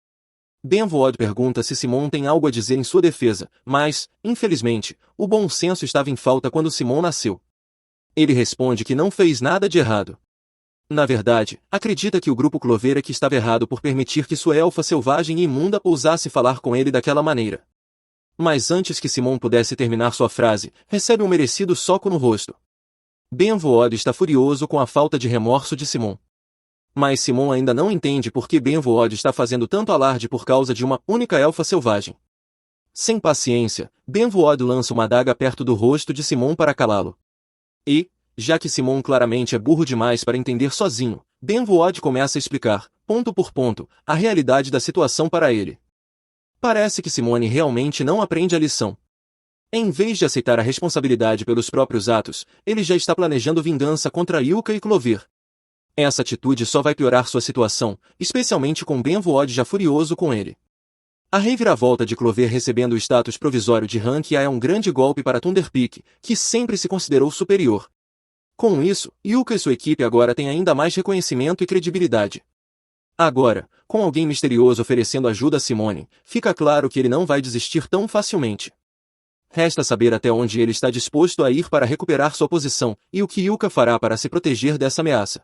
Benvoad pergunta se Simon tem algo a dizer em sua defesa, mas, infelizmente, o bom senso estava em falta quando Simon nasceu. Ele responde que não fez nada de errado. Na verdade, acredita que o grupo Clover é que estava errado por permitir que sua elfa selvagem e imunda ousasse falar com ele daquela maneira. Mas antes que Simon pudesse terminar sua frase, recebe um merecido soco no rosto. Benvoad está furioso com a falta de remorso de Simon. Mas Simon ainda não entende por que Benvoad está fazendo tanto alarde por causa de uma única elfa selvagem. Sem paciência, Benvuod lança uma adaga perto do rosto de Simon para calá-lo. E, já que Simon claramente é burro demais para entender sozinho, Benvuod começa a explicar, ponto por ponto, a realidade da situação para ele. Parece que Simone realmente não aprende a lição. Em vez de aceitar a responsabilidade pelos próprios atos, ele já está planejando vingança contra Ilka e Clover. Essa atitude só vai piorar sua situação, especialmente com Benvuod já furioso com ele. A reviravolta de Clover recebendo o status provisório de Rankia é um grande golpe para Thunderpeak, que sempre se considerou superior. Com isso, Ilka e sua equipe agora têm ainda mais reconhecimento e credibilidade. Agora, com alguém misterioso oferecendo ajuda a Simone, fica claro que ele não vai desistir tão facilmente. Resta saber até onde ele está disposto a ir para recuperar sua posição, e o que Ilka fará para se proteger dessa ameaça.